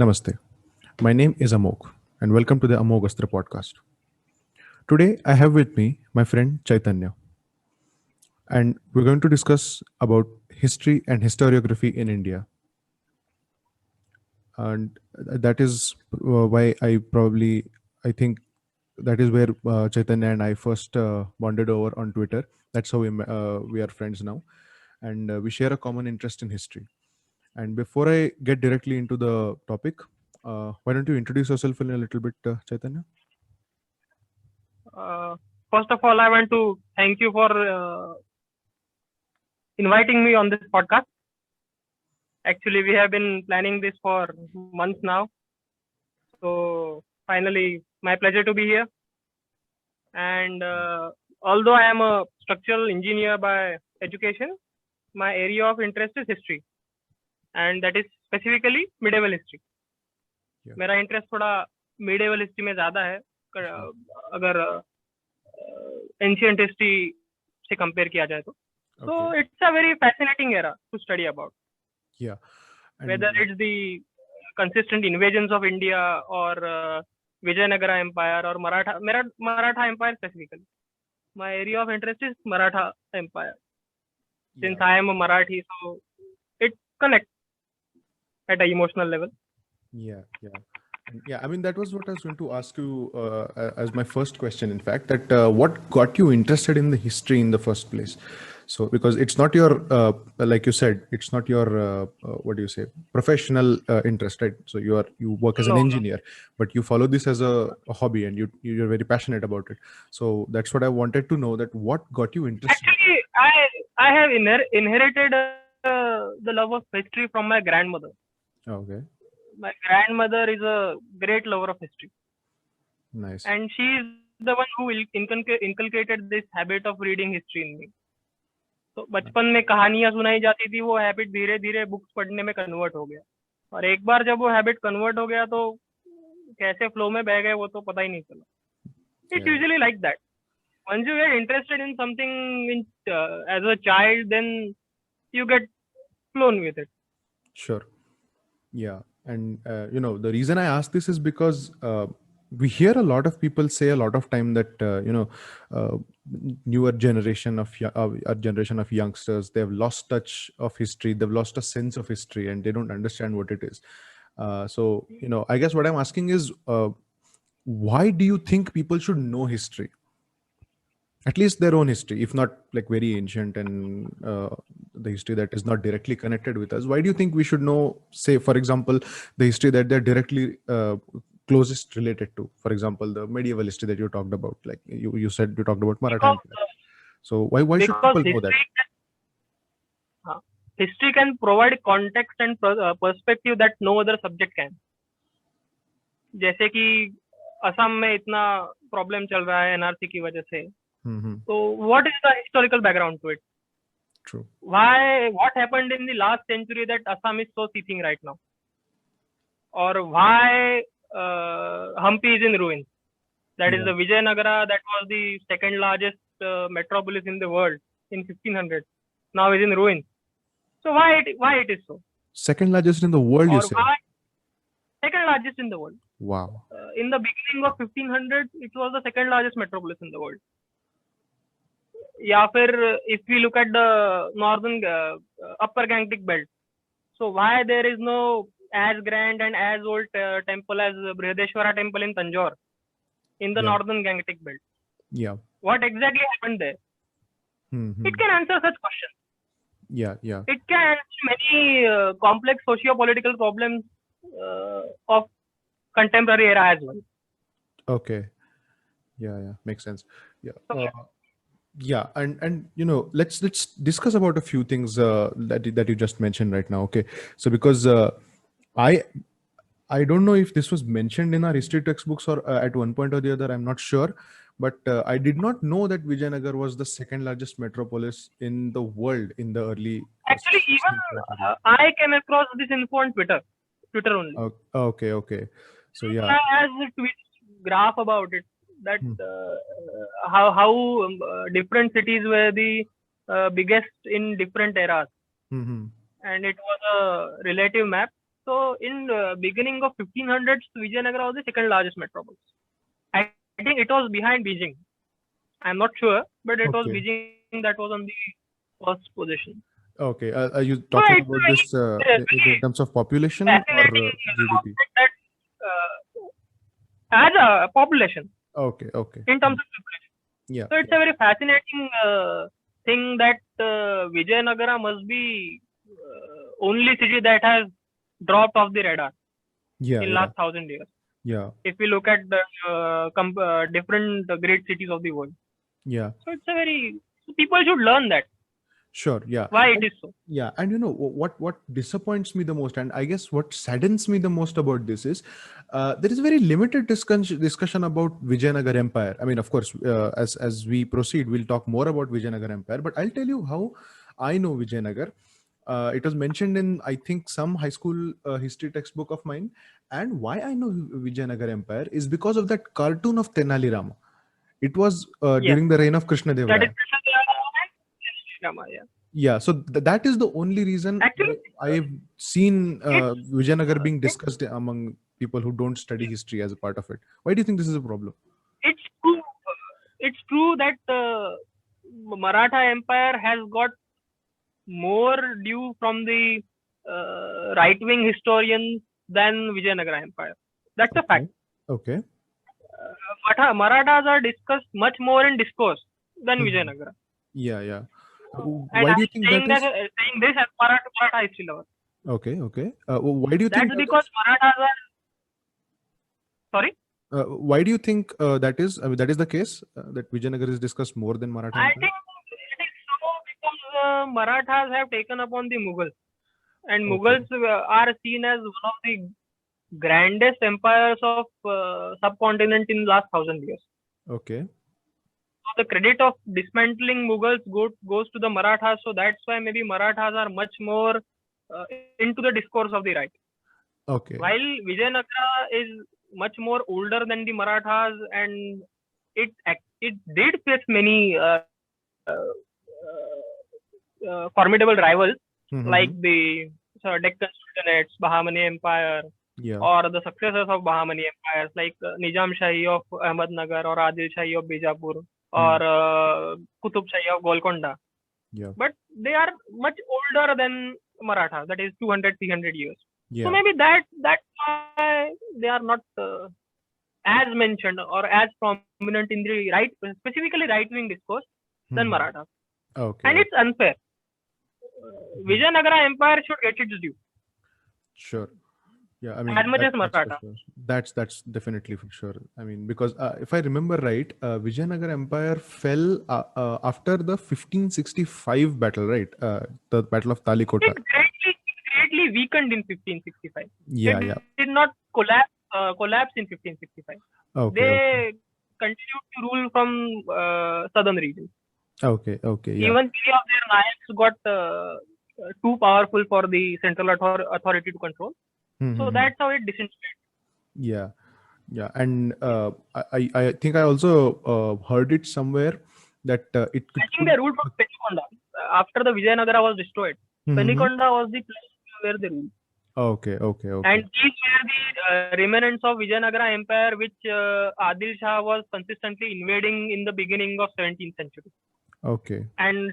Namaste. My name is Amog, and welcome to the Amog Astra podcast. Today, I have with me my friend Chaitanya, and we're going to discuss about history and historiography in India. And that is why I think that is where Chaitanya and I first bonded over on Twitter. That's how we are friends now, and we share a common interest in history. And before I get directly into the topic, why don't you introduce yourself in a little bit, Chaitanya? Uh, First of all, I want to thank you for inviting me on this podcast. Actually, we have been planning this for months now. So, finally, my pleasure to be here. And although I am a structural engineer by education, my area of interest is history, and that is specifically medieval history. Yeah. मेरा interest थोड़ा medieval history में ज़्यादा है अगर ancient history से compare किया जाए तो. So it's a very fascinating era to study about. Yeah. Whether it's the consistent invasions of India or Vijayanagara Empire or Maratha Empire specifically. My area of interest is Maratha Empire. Since I am a Marathi, so it connects at an emotional level. Yeah. I mean, that was what I was going to ask you as my first question. In fact, that what got you interested in the history in the first place? So, because it's not your, like you said, it's not your what do you say, professional interest, right? So you work as an engineer, but you follow this as a hobby, and you're very passionate about it. So that's what I wanted to know. That what got you interested? Actually, I have inherited the love of history from my grandmother. Okay. My grandmother is a great lover of history. Nice. And she is the one who inculcated this habit of reading history in me. तो बचपन में कहानियां सुनाई जाती थी, वो habit धीरे धीरे बुक्स पढ़ने में कन्वर्ट हो गया. और एक बार जब वो हैबिट कन्वर्ट हो गया तो कैसे फ्लो में बह गए वो तो पता ही नहीं चला. It's usually like that. Once you get interested in something as a child, then you get flown with it. Sure. Yeah. And the reason I ask this is because we hear a lot of people say a lot of time that newer generation of our generation of youngsters, they've lost touch of history, they've lost a sense of history, and they don't understand what it is. So I guess what I'm asking is, why do you think people should know history? At least their own history, if not like very ancient and the history that is not directly connected with us. Why do you think we should know, say, for example, the history that they're directly closest related to? For example, the medieval history that you talked about, like you said, you talked about Maratha Empire. So why should people know that? History can provide context and perspective that no other subject can. जैसे कि असम में इतना problem चल रहा है NRC की वजह से. So what is the historical background to it? True. What happened in the last century that Assam is so seething right now? Or why Hampi is in ruins? That is the Vijayanagara, that was the second largest metropolis in the world in 1500. Now is in ruins. So why it is so? Second largest in the world, you say? Second largest in the world. Wow. In the beginning of 1500, it was the second largest metropolis in the world. या फिर if we look at the northern upper Gangetic belt, so why there is no as grand and as old temple as Brihadeshwara temple in Tanjore in the northern Gangetic belt? Yeah. What exactly happened there? It can answer such questions. Yeah. It can answer many complex socio-political problems of contemporary era as well. Okay. Yeah. Makes sense. Yeah. Yeah, and let's discuss about a few things that you just mentioned right now. Okay, so because I don't know if this was mentioned in our history textbooks or at one point or the other, I'm not sure, but I did not know that Vijayanagar was the second largest metropolis in the world in the early. Actually, even I came across this info on Twitter only. Okay. So yeah, I has a tweet graph about it, that how different cities were the biggest in different eras. And it was a relative map So in beginning of 1500s, Vijayanagara was the second largest metropolis. I think it was behind Beijing. I'm not sure, but it was Okay. Beijing that was on the first position. Okay. Are you So talking it's about this very in terms of population or fascinating GDP? that as a population, Okay. Okay. in terms of population. Yeah. So it's a very fascinating thing that Vijayanagara must be only city that has dropped off the radar Yeah. in Yeah. last 1,000 years. Yeah. If we look at the different great cities of the world, Yeah. so it's a very people should learn that Sure. Yeah. why it is so. Yeah, and what disappoints me the most, and I guess what saddens me the most about this is there is very limited discussion about Vijayanagar Empire. I mean, of course, as we proceed, we'll talk more about Vijayanagar Empire. But I'll tell you how I know Vijayanagar. It was mentioned in, I think, some high school history textbook of mine, and why I know Vijayanagar Empire is because of that cartoon of Tenali Rama. It was Yes, during the reign of Krishna Dev that is Raya. Rama. Yeah, Yeah, so that is the only reason actually, I've seen it's Vijayanagar being it's discussed among people who don't study history as a part of it. Why do you think this is a problem? it's true. It's true that Maratha Empire has got more due from the right-wing historians than Vijayanagara Empire. That's a fact. Okay. Marathas are discussed much more in discourse than Mhm. Vijayanagara. Yeah, yeah. And Why do I'm you think saying that is? saying this as Maratha history lover. Okay, okay. Why do you think That's that because is? Marathas are sorry. Why do you think that is? I mean, that is the case that Vijayanagar is discussed more than Maratha I Empire. think it is so because Marathas have taken upon the Mughals, and Okay. Mughals are seen as one of the grandest empires of subcontinent in last 1,000 years. Okay. So the credit of dismantling Mughals goes to the Marathas. So that's why maybe Marathas are much more into the discourse of the right. Okay. While Vijayanagara is much more older than the Marathas, and it did face many formidable rivals like Mhm. the Deccan Sultanates, Bahmani Empire, Yeah. or the successors of Bahmani empires like Nizam Shahi of Ahmednagar or Adil Shahi of Bijapur or Qutub Shahi of Golconda. Yeah. But they are much older than Marathas, that is 200, 300 years. Yeah. So maybe that's why they are not as mentioned or as prominent in the right, specifically right-wing discourse than Mhm. Marathas. Okay. And it's unfair. Vijayanagara Empire should get its due Sure. Yeah, I mean as much as that's for Maratha. sure. That's definitely for sure. I mean, because if I remember right, Vijayanagar Empire fell after the 1565 battle, right? The Battle of Talikota. It greatly weakened in 1565. Yeah, It yeah. did not collapse in 1565. Okay, They continued to rule from southern regions. okay, okay. Yeah. Even three of their nayaks got too powerful for the central authority to control. So Mhm. that's how it disintegrated. Yeah, yeah. And I think I also heard it somewhere that it I think could. they ruled from Penikonda. After the Vijayanagara was destroyed, Mhm. Penikonda was the place where they ruled. Okay, okay, okay. And these were the remnants of Vijayanagara Empire, which Adil Shah was consistently invading in the beginning of 17th century. Okay. And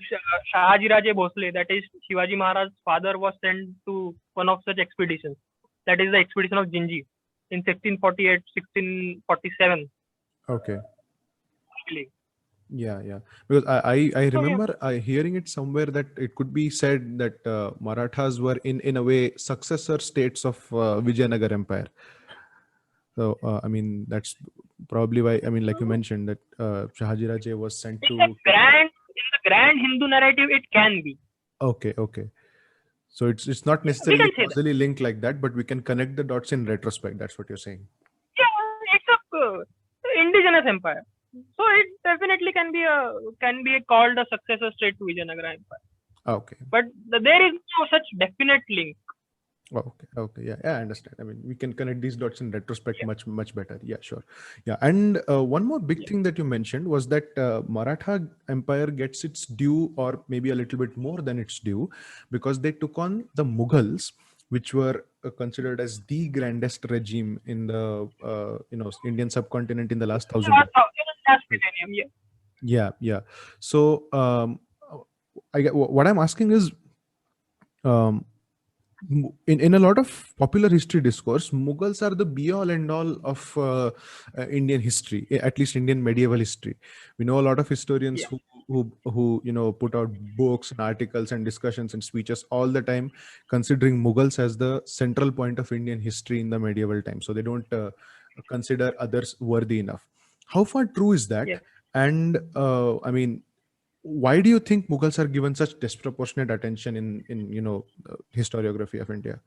Shahaji Raje Bhosle, that is Shivaji Maharaj's father, was sent to one of such expeditions. That is the expedition of Jinji in 1648, 1647. Okay. Really. Yeah, yeah. Because I So, yeah. remember hearing it somewhere that it could be said that Marathas were in a way successor states of Vijayanagar Empire. So I mean that's probably why, I mean, like you mentioned that Shahaji Raje was sent In to. the grand Hindu narrative, it can be. Okay, okay. So it's not We necessarily can say that. causally linked like that, but we can connect the dots in retrospect. That's what you're saying. Yeah, it's a indigenous empire. So it definitely can be called a successor state to Vijayanagara Empire. Okay. But there is no such definite link. Okay, okay. Yeah, I understand. I mean, we can connect these dots in retrospect much better. Yeah, sure. Yeah, and one more big thing that you mentioned was that Maratha Empire gets its due, or maybe a little bit more than its due, because they took on the Mughals, which were considered as the grandest regime in the Indian subcontinent in the last 1,000 Last, years. last millennium, yeah. Yeah. So what I'm asking is, in a lot of popular history discourse, Mughals are the be all end all of Indian history, at least Indian medieval history. We know a lot of historians Yeah. who put out books and articles and discussions and speeches all the time, considering Mughals as the central point of Indian history in the medieval time. So they don't consider others worthy enough. How far true is that? Yeah. And I mean, why do you think Mughals are given such disproportionate attention in historiography of India?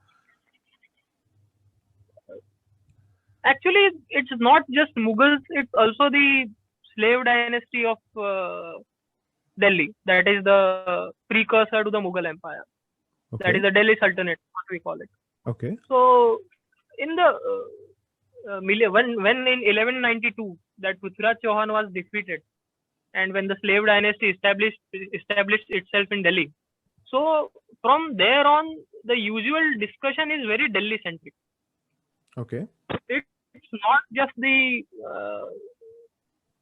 Actually, it's not just Mughals, it's also the slave dynasty of Delhi. That is the precursor to the Mughal Empire. That Okay. is the Delhi Sultanate, what we call it. Okay. So, in the when in 1192 that Prithviraj Chauhan was defeated, and when the slave dynasty established itself in Delhi, so from there on, the usual discussion is very Delhi centric. Okay. It's not just the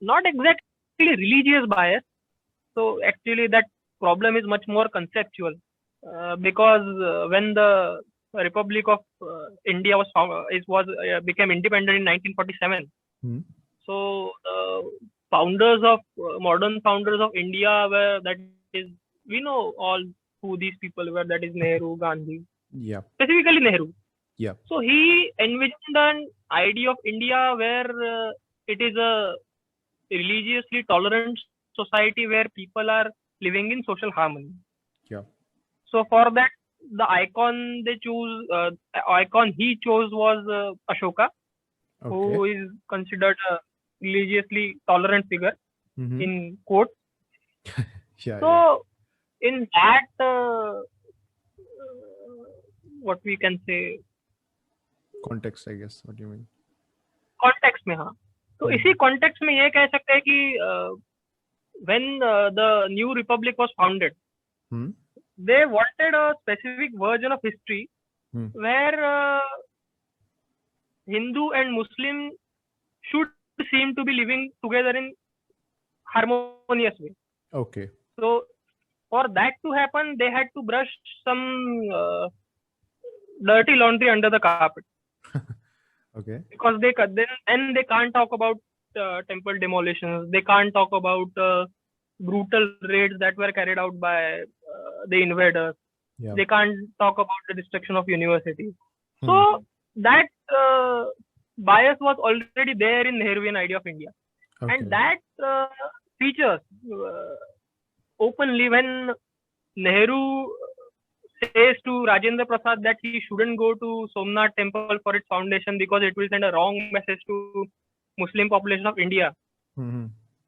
not exactly religious bias. So actually, that problem is much more conceptual, because when the Republic of India became independent in 1947. Hmm. So founders of modern founders of India were, that is, we know all who these people were. That is Nehru, Gandhi, Yeah. specifically Nehru. Yeah. So he envisioned an idea of India where it is a religiously tolerant society where people are living in social harmony. Yeah. So for that, the icon he chose was Ashoka, who Okay. is considered a religiously tolerant figure Mhm. in quotes. Yeah. So in that, what we can say, Context, I guess. What do you mean? Context में, हाँ, तो इसी context में ये कह सकते हैं कि when the new republic was founded, Hmm. they wanted a specific version of history where Hindu and Muslim should seem to be living together in harmonious way. Okay. So for that to happen, they had to brush some dirty laundry under the carpet. Okay. Because they can't talk about temple demolitions. They can't talk about brutal raids that were carried out by the invaders. Yeah. They can't talk about the destruction of universities. So that bias was already there in Nehruvian idea of India. Okay. And that features openly when Nehru says to Rajendra Prasad that he shouldn't go to Somnath temple for its foundation because it will send a wrong message to Muslim population of India. Mm-hmm.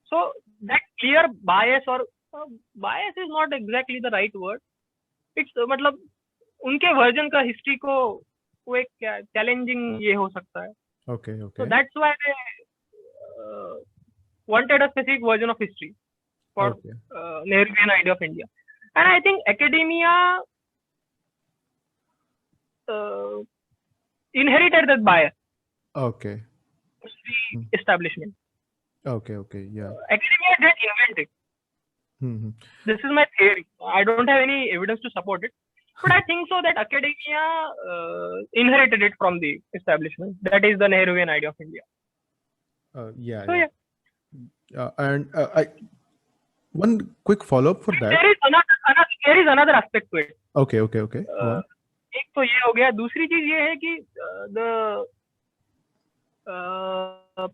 So that clear bias, or bias is not exactly the right word. It's मतलब उनके version का history को वो एक challenging ये हो सकता है. Okay. So that's why they wanted a specific version of history for Nehruvian idea of India. And I think academia inherited that bias. Okay. The establishment. Okay. Yeah. Academia didn't invent it. Mm-hmm. This is my theory. I don't have any evidence to support it, but I think so that academia inherited it from the establishment. That is the Nehruvian idea of India. Yeah. So yeah. And one quick follow-up for that. There is another aspect to it. Okay. एक तो ये हो गया. दूसरी चीज ये है कि the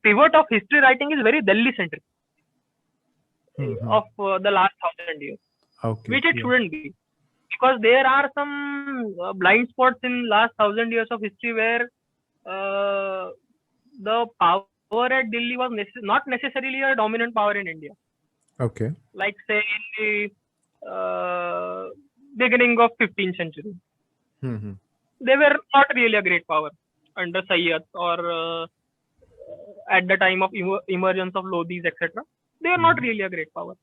pivot of history writing is very Delhi centric of the last 1,000 years, which it shouldn't be, because there are some blind spots in last 1,000 years of history where the power at Delhi was not necessarily a dominant power in India. Okay. Like say in the beginning of 15th century. Mm-hmm. They were not really a great power under Sayyid or at the time of emergence of Lodhis, etc. They were not really a great power.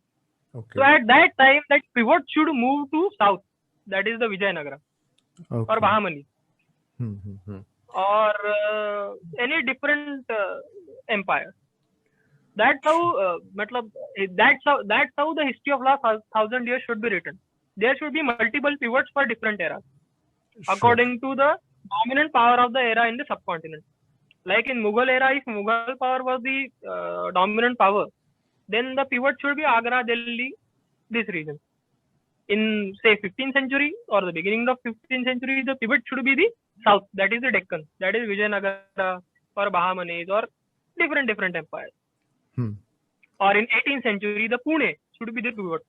Okay. So at that time, that pivot should move to south. That is the Vijayanagara or Bahamani. or any different empire. That's how, that's how the history of last 1,000 years should be written. There should be multiple pivots for different eras, Sure. according to the dominant power of the era in the subcontinent. Like in Mughal era, if Mughal power was the dominant power, then the pivot should be Agra, Delhi, this region. In say 15th century or the beginning of 15th century, the pivot should be the south, that is the Deccan, that is Vijayanagara or Bahamanis or different empires. Or in 18th century, the Pune should be the pivot,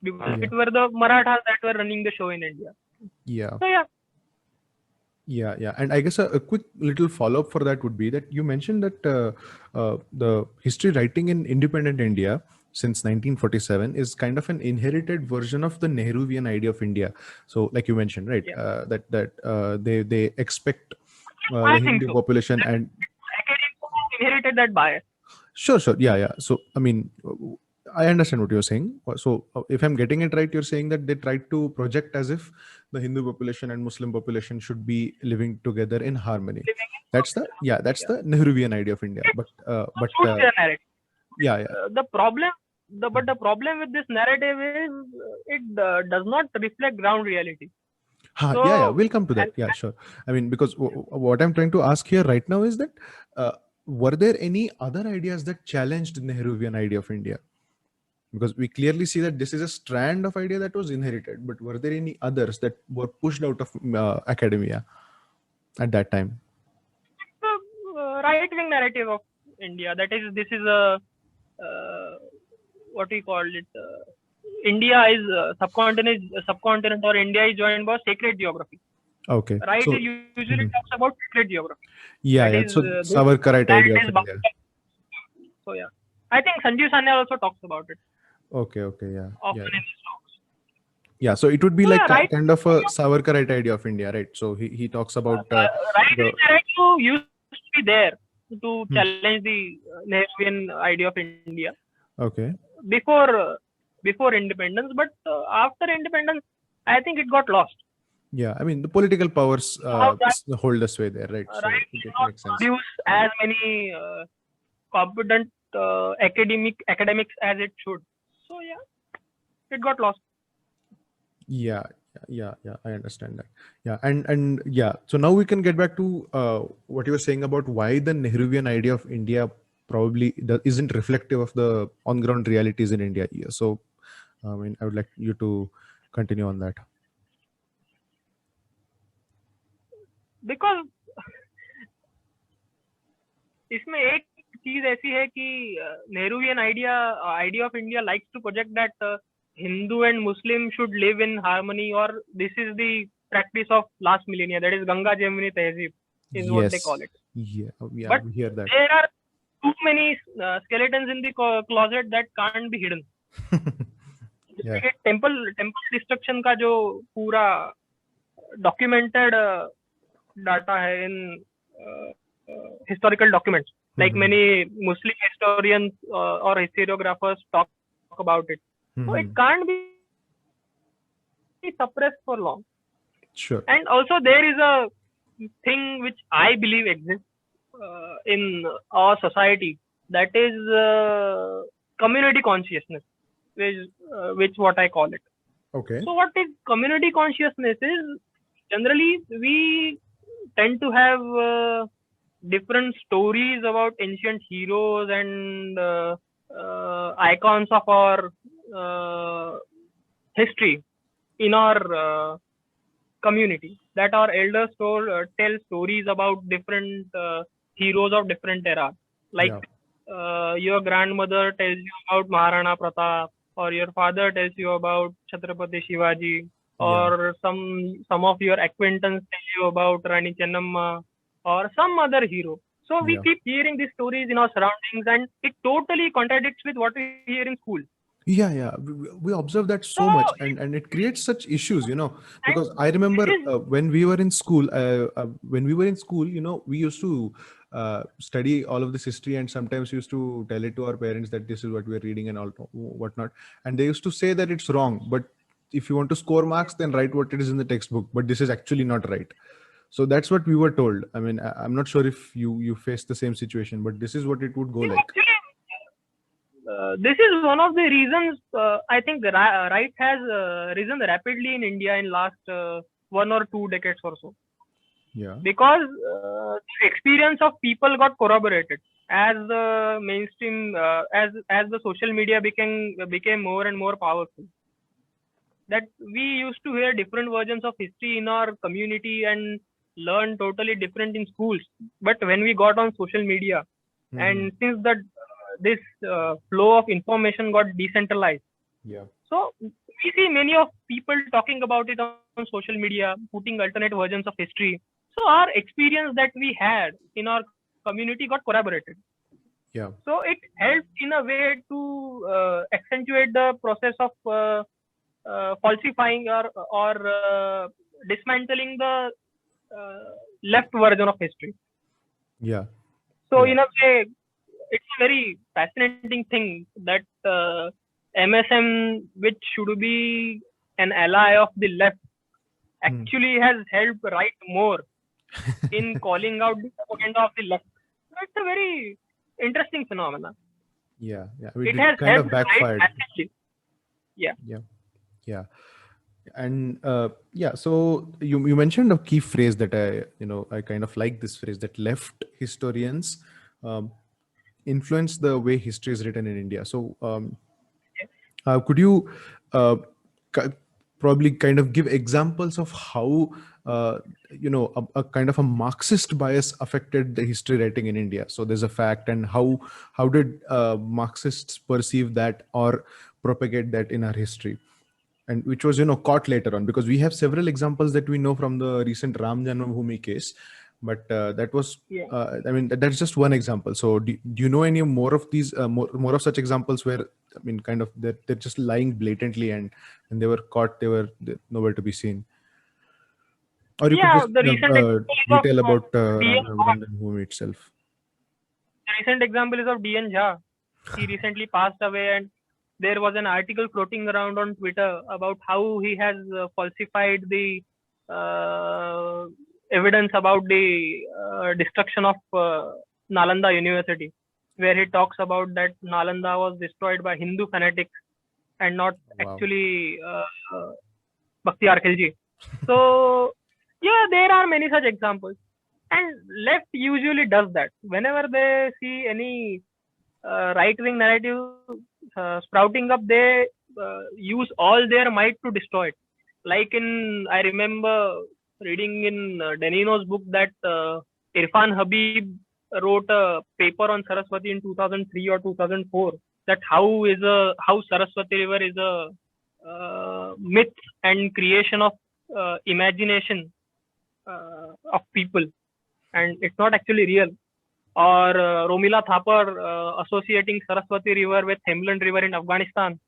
because it were the Marathas that were running the show in India. Yeah. So Yeah. And I guess a quick little follow-up for that would be that you mentioned that the history writing in independent India since 1947 is kind of an inherited version of the Nehruvian idea of India. So, like you mentioned, right? They expect the Hindu population and inherited that bias. Sure. Yeah. So, I mean, I understand what you're saying. So, if I'm getting it right, you're saying that they tried to project as if the Hindu population and Muslim population should be living together in harmony. That's the Nehruvian idea of India. But the problem with this narrative is it does not reflect ground reality. We'll come to that. Yeah, sure. I mean, because what I'm trying to ask here right now is that were there any other ideas that challenged the Nehruvian idea of India? Because we clearly see that this is a strand of idea that was inherited, but were there any others that were pushed out of academia at that time? The right-wing narrative of India, that is, this is a what we call it. India is subcontinent, or India is joined by sacred geography. Okay. Right, so, usually talks about sacred geography. Yeah. So Savarkarite idea of India. So I think Sanjeev Sanyal also talks about it. Okay. Yeah. Often in his talks. Yeah. So it would be kind of a Savarkarite idea of India, right? So he talks about right-wing narrative used to be there to challenge the Nehruvian idea of India. Okay. Before independence, but after independence, I think it got lost. Yeah, I mean the political powers hold the sway there, right? So right, it makes sense. Produce as many competent academics as it should. So it got lost. Yeah, I understand that. Yeah, and so now we can get back to what you were saying about why the Nehruvian idea of India probably isn't reflective of the on-ground realities in India. Yeah. So, I mean, I would like you to continue on that. Because इसमें एक चीज ऐसी है कि Nehruvian idea of India likes to project that Hindu and Muslim should live in harmony, or this is the practice of last millennia, that is Ganga Jamuni Tehzeeb is what they call it. Yeah, but we hear that. There are too many skeletons in the closet that can't be hidden. Temple destruction का जो पूरा documented data है in historical documents, like many Muslim historians or historiographers talk about it. So it can't be suppressed for long. Sure. And also there is a thing which I believe exists in our society, that is community consciousness, which what I call it. Okay. So what is community consciousness is, generally we tend to have different stories about ancient heroes and icons of our history in our community, that our elders tell stories about different heroes of different eras. Like your grandmother tells you about Maharana Pratap, or your father tells you about Chhatrapati Shivaji, or some of your acquaintance tell you about Rani Chennamma or some other hero. So we keep hearing these stories in our surroundings, and it totally contradicts with what we hear in school. Yeah. We observe that so much, and it creates such issues, because I remember when we were in school, we used to study all of this history, and sometimes used to tell it to our parents that this is what we're reading and all whatnot. And they used to say that it's wrong, but if you want to score marks, then write what it is in the textbook, but this is actually not right. So that's what we were told. I mean, I'm not sure if you faced the same situation, but this is what it would go Yeah, like. actually, this is one of the reasons I think the right has risen rapidly in India in last 1 or 2 decades or so, Yeah. because the experience of people got corroborated as the mainstream, as the social media became more and more powerful. That we used to hear different versions of history in our community and learn totally different in schools. But when we got on social media, and since that this flow of information got decentralized, Yeah. so we see many of people talking about it on social media, putting alternate versions of history. So our experience that we had in our community got corroborated. Yeah. So it helped in a way to accentuate the process of falsifying or dismantling the left version of history. Yeah. So Yeah. in a way, it's a very fascinating thing that MSM, which should be an ally of the left, actually has helped right more in calling out the propaganda of the left. So it's a very interesting phenomenon. Yeah. Yeah. I mean, It it has kind helped of right backfired. massively. Yeah. Yeah. Yeah. And yeah, so you mentioned a key phrase that I kind of like this phrase, that left historians um, influence the way history is written in India. So could you uh, ki- probably kind of give examples of how a kind of a Marxist bias affected the history writing in India? So there's a fact, and how did Marxists perceive that or propagate that in our history, and which was caught later on, because we have several examples that we know from the recent Ram Janmabhoomi case, but that was Yeah. I mean, that's just one example. So do you know any more of these more of such examples where, I mean, kind of they're just lying blatantly, and when they were caught, they're nowhere to be seen? Or you could Yeah, just the recent example is of detail about DN. Ram Janmabhoomi itself. The recent example is of DN Jha. He recently passed away, and there was an article floating around on Twitter about how he has falsified the uh, evidence about the destruction of Nalanda University, where he talks about that Nalanda was destroyed by Hindu fanatics and not Wow. actually Bakhtiyar Khilji. So, yeah, there are many such examples. And left usually does that. Whenever they see any right-wing narrative sprouting up, they use all their might to destroy it. Like I remember reading in Denino's book that Irfan Habib wrote a paper on Saraswati in 2003 or 2004, that how Saraswati River is a myth and creation of imagination of people, and it's not actually real. Or Romila Thapar associating Saraswati River with Himland River in Afghanistan,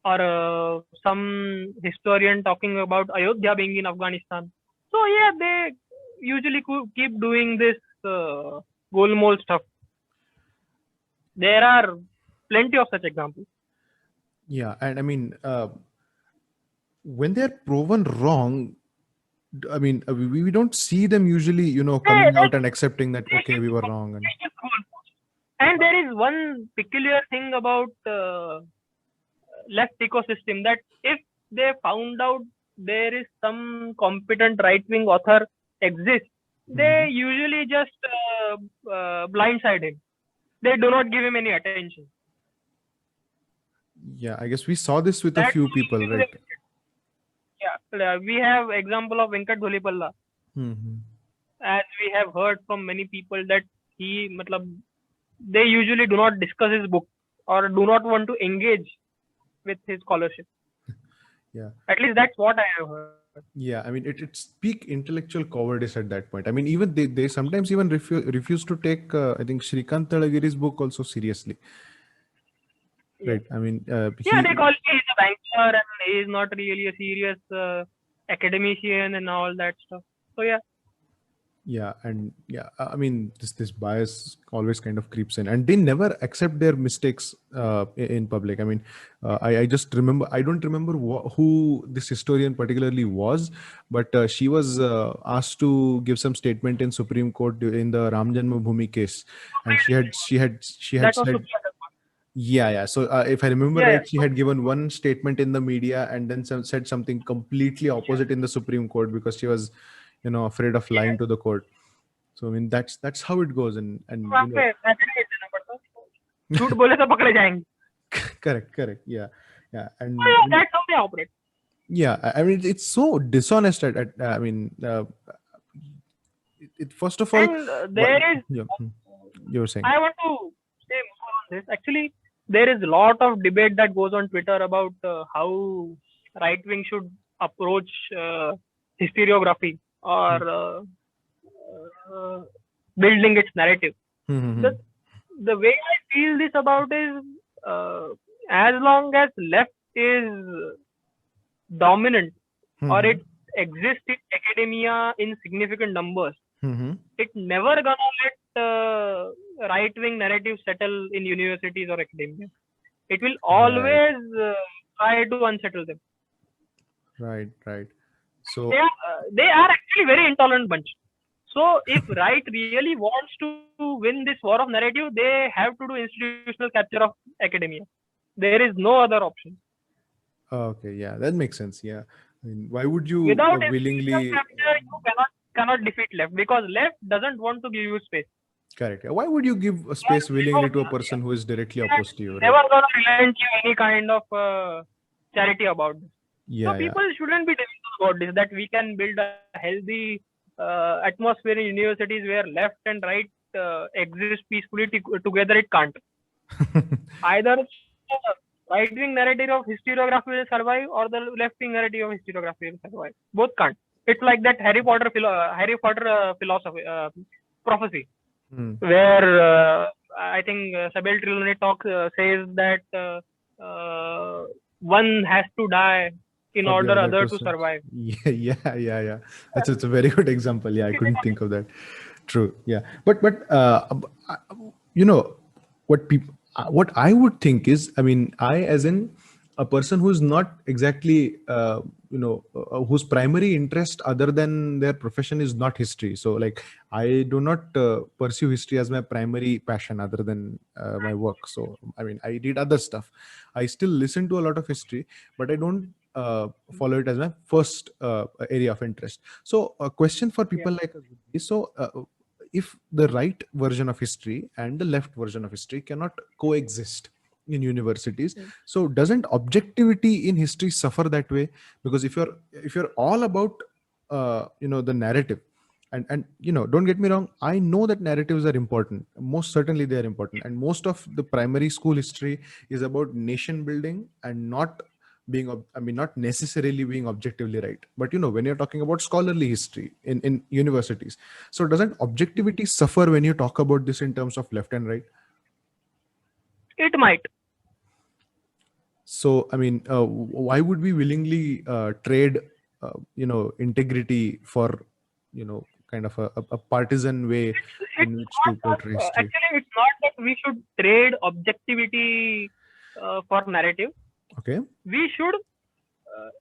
or some historian talking about Ayodhya being in Afghanistan. So yeah, they usually keep doing this golmol stuff. There are plenty of such examples. Yeah, and I mean, when they're proven wrong, I mean, we don't see them usually, They, coming out and accepting that, okay, we were wrong. And they And there is one peculiar thing about left ecosystem, that if they found out there is some competent right-wing author exists, they usually just blindside him. They do not give him any attention. yeah, I guess we saw this with a That's few people, right? yeah. We have example of Venkat Dhulipalla, Mm-hmm. as we have heard from many people that they usually do not discuss his book or do not want to engage with his scholarship. Yeah. At least that's what I have heard. Yeah, I mean, it's peak intellectual cowardice at that point. I mean, even they sometimes even refuse to take, I think, Shrikant Talagiri's book also seriously, Yeah. right? I mean, Yeah, they call me he's a banker and he's not really a serious academician and all that stuff. So yeah, Yeah, and yeah, I mean, this bias always kind of creeps in, and they never accept their mistakes in public. I mean, I just remember, I don't remember who this historian particularly was, but she was asked to give some statement in Supreme Court in the Ram Janmabhoomi case, and she had That was said, Supriya Sharma. yeah. So if I remember Yeah, yeah. right, she had given one statement in the media and then said something completely opposite in the Supreme Court because she was, afraid of lying to the court. So I mean, that's how it goes, तो and वहाँ पे affidavit देना पड़ता है. झूठ बोले तो पकड़े जाएंगे. correct, yeah, So yeah, that's how they operate. yeah. I mean, it's so dishonest. I mean, first of all, And there is, yeah, you were saying. I want to say more on this. Actually, there is a lot of debate that goes on Twitter about how right wing should approach historiography or building its narrative. The way I feel this about is as long as left is dominant or it exists in academia in significant numbers, it never gonna let right-wing narrative settle in universities or academia. It will always try to unsettle them. Right. So they are actually very intolerant bunch. So if right really wants to win this war of narrative, they have to do institutional capture of academia. There is no other option. Okay, yeah, that makes sense. Yeah, I mean, why would you Without willingly? institutional capture, you cannot defeat left because left doesn't want to give you space. Correct. Why would you give a space willingly to a person who is directly opposed to you? Right? Never gonna relent you any kind of charity about this. Yeah, so people shouldn't be delusional about this. That we can build a healthy atmosphere in universities where left and right exist peacefully together. It can't. Either right-wing narrative of historiography will survive, or the left-wing narrative of historiography will survive. Both can't. It's like that Harry Potter philosophy prophecy, where I think Sabel Trelawney says that one has to die in order other to survive. Yeah. It's a very good example. Yeah, I couldn't think of that. True. Yeah, but what I would think is, I mean, I as in a person who's not exactly whose primary interest other than their profession is not history. So like I do not pursue history as my primary passion other than my work. So I mean, I read other stuff. I still listen to a lot of history, but I don't follow it as my first area of interest. So a question for people like us is, so if the right version of history and the left version of history cannot coexist in universities, so doesn't objectivity in history suffer that way? Because if you're all about the narrative, and don't get me wrong, I know that narratives are important, most certainly they are important, and most of the primary school history is about nation building and not necessarily being objectively right. But when you're talking about scholarly history in universities, so doesn't objectivity suffer when you talk about this in terms of left and right? It might. So I mean, why would we willingly trade integrity for kind of a partisan way in which to portray history? Actually, it's not that we should trade objectivity for narrative. Okay. We should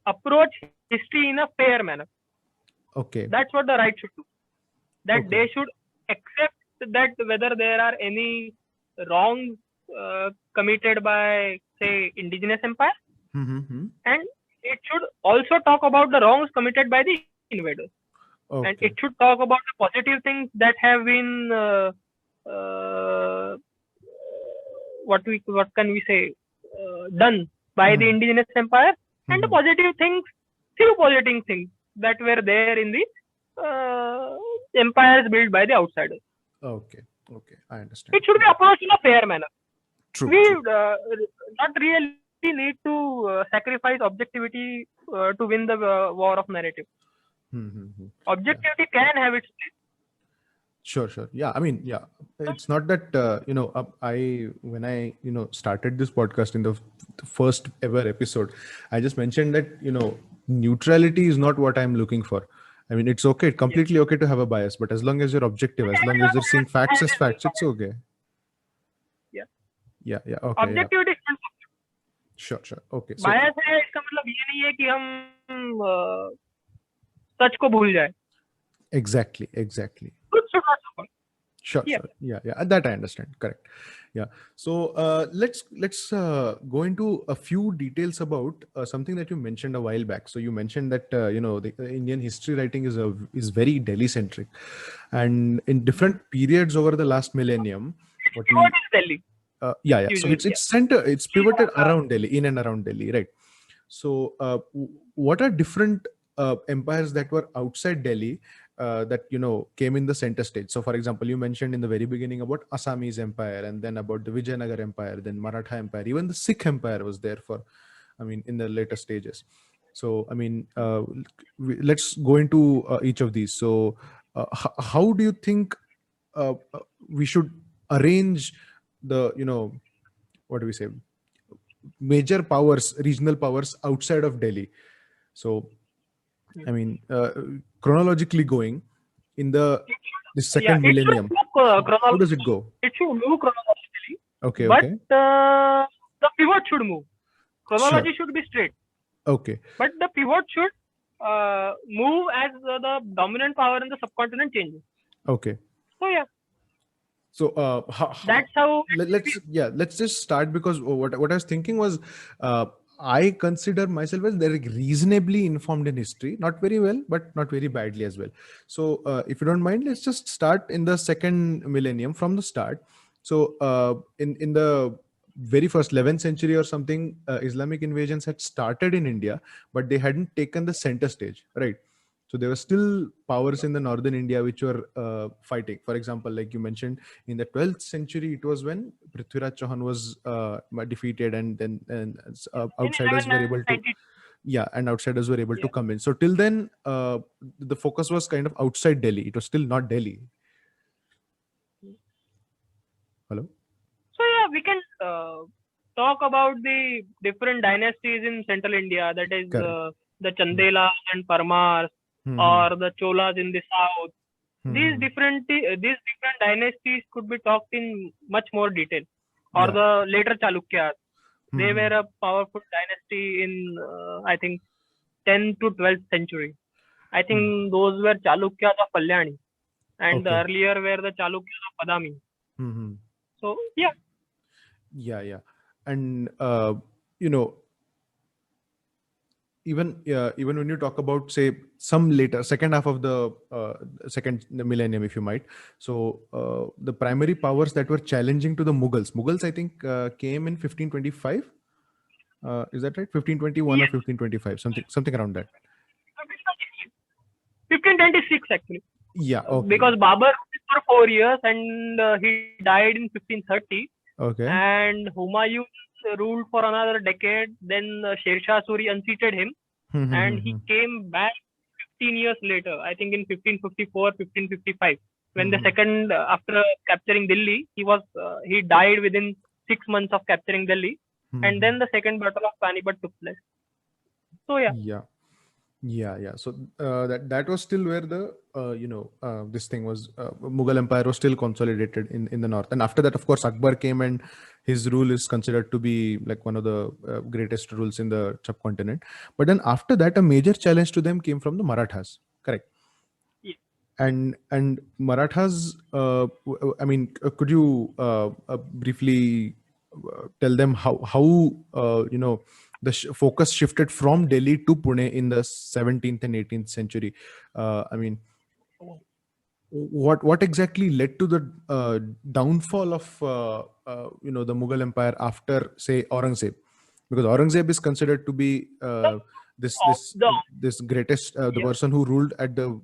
approach history in a fair manner. Okay. That's what the right should do. That they should accept that whether there are any wrongs committed by, say, indigenous empire, and it should also talk about the wrongs committed by the invaders. And it should talk about the positive things that have been what can we say done by the indigenous empire, and the positive things, few positive things that were there in the empires built by the outsiders. Okay, I understand. It should be approached in a fair manner. True. We not really need to sacrifice objectivity to win the war of narrative. Objectivity can have its place. Sure. Yeah, I mean, yeah, it's not that when I started this podcast in the first ever episode, I just mentioned that neutrality is not what I'm looking for. I mean, it's okay, completely okay to have a bias, but as long as you're objective, as long as you're seeing facts as facts, it's okay. Yeah. Yeah, okay, yeah. Objectivity. Sure. Okay. So बायस है इसका मतलब ये नहीं है कि हम सच को भूल जाए. exactly. Truth should not suffer. Sure. Yeah. That I understand. Correct. Yeah. So let's go into a few details about something that you mentioned a while back. So you mentioned that the Indian history writing is very Delhi centric, and in different periods over the last millennium, What is Delhi? Yeah. So it's pivoted around Delhi, in and around Delhi, right? So what are different empires that were outside Delhi that came in the center stage? So for example, you mentioned in the very beginning about Assamese Empire, and then about the Vijayanagar Empire, then Maratha Empire, even the Sikh Empire was there in the later stages. So I mean, let's go into each of these. So how do you think we should arrange the what do we say, major powers, regional powers outside of Delhi? So I mean, chronologically going in the second millennium, how does it go? It should move chronologically. Okay. But the pivot should move. Chronology should be straight. Okay. But the pivot should move as the dominant power in the subcontinent changes. Okay. So yeah. So that's how. Let's just start, because what I was thinking was, I consider myself as they're reasonably informed in history, not very well, but not very badly as well. So if you don't mind, let's just start in the second millennium from the start. So in the very first 11th century or something, Islamic invasions had started in India, but they hadn't taken the center stage, right? So there were still powers in the northern India which were fighting. For example, like you mentioned, in the 12th century, it was when Prithviraj Chauhan was defeated, and then outsiders were able to. Yeah, and outsiders were able to come in. So till then, the focus was kind of outside Delhi. It was still not Delhi. Hello? So yeah, we can talk about the different dynasties in central India. That is the Chandelas and Parmars, or the Cholas in the south. These different dynasties could be talked in much more detail. Or the later Chalukyas. They were a powerful dynasty in I think 10th to 12th century. I think those were Chalukyas of Kalyani, and the earlier were the Chalukyas of Badami. So yeah, and even when you talk about, say, some later second half of the second millennium, if you might, so the primary powers that were challenging to the Mughals, I think came in 1525. Is that right? 1521 or 1525, something around that. 1526 actually. Yeah. Okay. Because Babur ruled for 4 years and he died in 1530. Okay. And Humayun ruled for another decade. Then Sher Shah Suri unseated him, and he came back 15 years later. I think in 1554, 1555, when the second after capturing Delhi, he died within 6 months of capturing Delhi, and then the second battle of Panipat took place. So yeah. So that was still where the this thing was, Mughal Empire was still consolidated in the north. And after that, of course, Akbar came, and his rule is considered to be like one of the greatest rules in the subcontinent. But then after that, a major challenge to them came from the Marathas. Correct. Yeah. And Marathas, I mean, could you briefly tell them how the focus shifted from Delhi to Pune in the 17th and 18th century? I mean, what exactly led to the downfall of the Mughal Empire after, say, Aurangzeb? Because Aurangzeb is considered to be this greatest, the person who ruled at the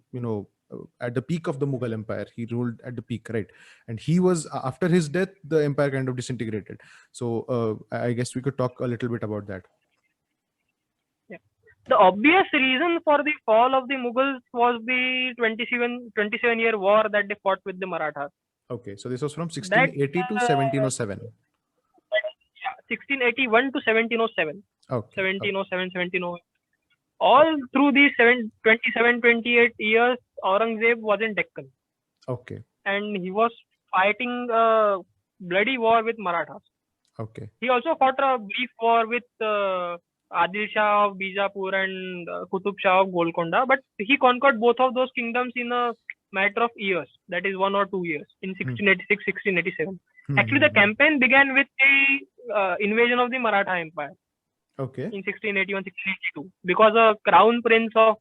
at the peak of the Mughal Empire. He ruled at the peak, right? And he was, after his death, the empire kind of disintegrated. So I guess we could talk a little bit about that. The obvious reason for the fall of the Mughals was the 27-year war that they fought with the Marathas. Okay, so this was from 1680 to 1707. 1681 to 1707. Okay. 1707, 1708. all through these 27-28 years, Aurangzeb was in Deccan, Okay. and he was fighting a bloody war with Marathas. Okay. He also fought a brief war with Adil Shah of Bijapur and Qutub Shah of Golconda, but he conquered both of those kingdoms in a matter of years, that is 1 or 2 years, in 1686, 1687. Actually, the campaign began with the invasion of the Maratha Empire Okay. in 1681, 1682, because a crown prince of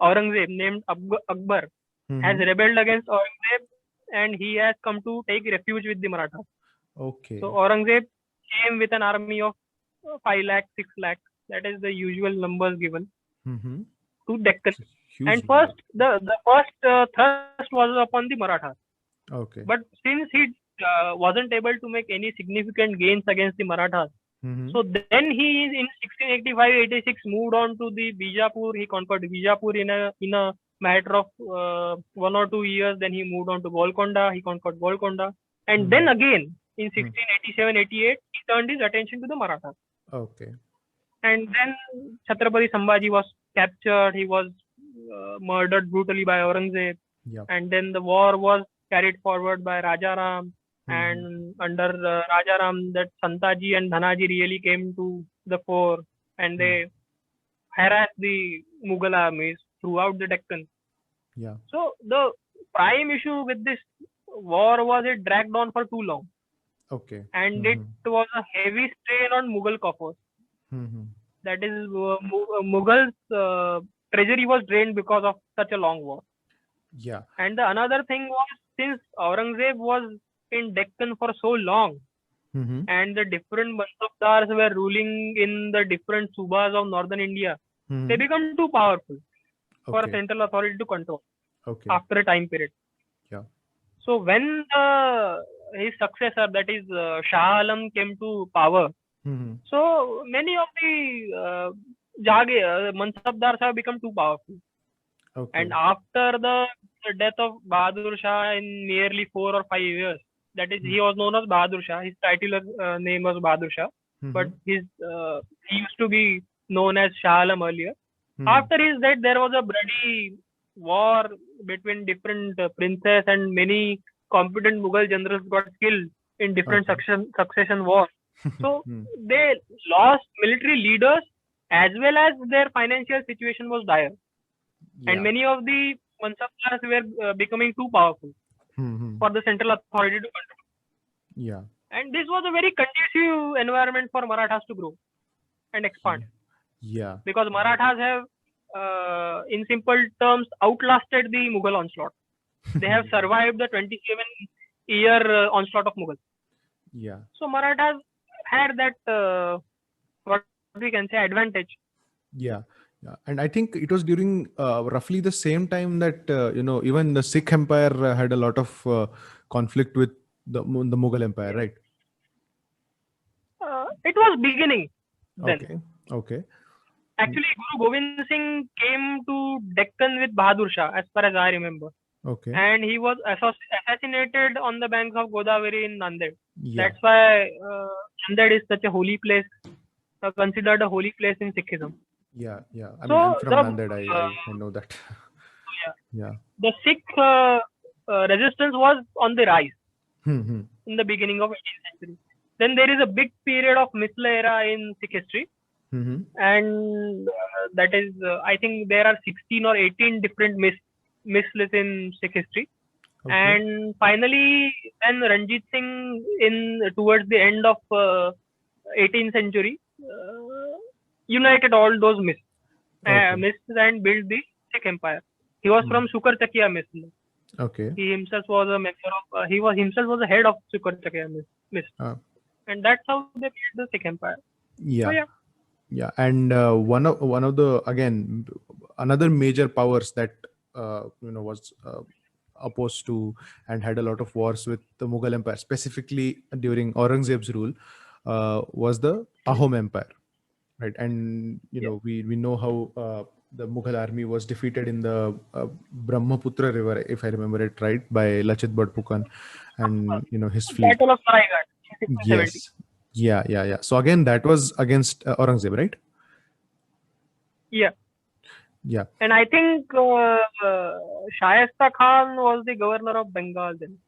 Aurangzeb named Akbar has rebelled against Aurangzeb, and he has come to take refuge with the Marathas. Okay. So Aurangzeb came with an army of 5 lakh, 6 lakh, that is the usual numbers given, to Deccan. Huge And number. first, the first thrust was upon the Marathas. Okay. But since he wasn't able to make any significant gains against the Marathas, so then he in 1685-86 moved on to the Bijapur. He conquered Bijapur in a matter of 1 or 2 years. Then he moved on to Golconda. He conquered Golconda, and then again in 1687-88 he turned his attention to the Marathas. Okay. And then Chhatrapati Sambhaji was captured. He was murdered brutally by Aurangzeb. Yep. And then the war was carried forward by Rajaram. And under Rajaram, that Santaji and Dhanaji really came to the fore, and they harassed the Mughal armies throughout the Deccan. Yeah. So the prime issue with this war was it dragged on for too long. Okay. And it was a heavy strain on Mughal coffers. That is, Mughals' treasury was drained because of such a long war. Yeah. And the another thing was, since Aurangzeb was in Deccan for so long, and the different Mansabdars were ruling in the different subas of northern India, they become too powerful for a central authority to control after a time period. Yeah. So when his successor, that is Shah Alam, came to power, so many of the Mansabdars have become too powerful. Okay. And after the death of Bahadur Shah in nearly 4 or 5 years, that is, he was known as Bahadur Shah. His title name was Bahadur Shah, but he used to be known as Shah Alam earlier. After his death, there was a bloody war between different princes, and many competent Mughal generals got killed in different succession wars. So they lost military leaders, as well as their financial situation was dire. Yeah. And many of the Mansabdars were becoming too powerful for the central authority to control. Yeah. And this was a very conducive environment for Marathas to grow and expand. Yeah. Because Marathas have, in simple terms, outlasted the Mughal onslaught. They have survived the 27-year onslaught of Mughals. Yeah. So Marathas had that, what we can say, advantage. Yeah. Yeah. And I think it was during roughly the same time that, even the Sikh Empire had a lot of conflict with the Mughal Empire, right? It was beginning then. Okay. Actually, Guru Gobind Singh came to Deccan with Bahadur Shah, as far as I remember. Okay. And he was assassinated on the banks of Godavari in Nanded. Yeah. That's why Nanded is such a holy place, considered a holy place in Sikhism. Yeah. I mean, I'm from Nanded. I know that. Yeah. The Sikh resistance was on the rise in the beginning of 18th century. Then there is a big period of Misl era in Sikh history. And that is, I think there are 16 or 18 different Misls in Sikh history. And finally, then Ranjit Singh, towards the end of 18th century, united all those Misls and built the Sikh Empire. He was from Shukar Chakia Misl. Okay. He himself was a member of. He was himself was the head of Shukar Chakia Misl. And that's how they built the Sikh Empire. Yeah. So, yeah. And one of the, again, another major powers that was opposed to and had a lot of wars with the Mughal Empire, specifically during Aurangzeb's rule, was the Ahom Empire, right? And we know how the Mughal army was defeated in the Brahmaputra River, if I remember it right, by Lachit Borphukan and his fleet. Battle of Saraighat. Yes. Yeah. So again, that was against Aurangzeb, right? Yeah. Yeah. And I think Shayasta Khan was the governor of Bengal then.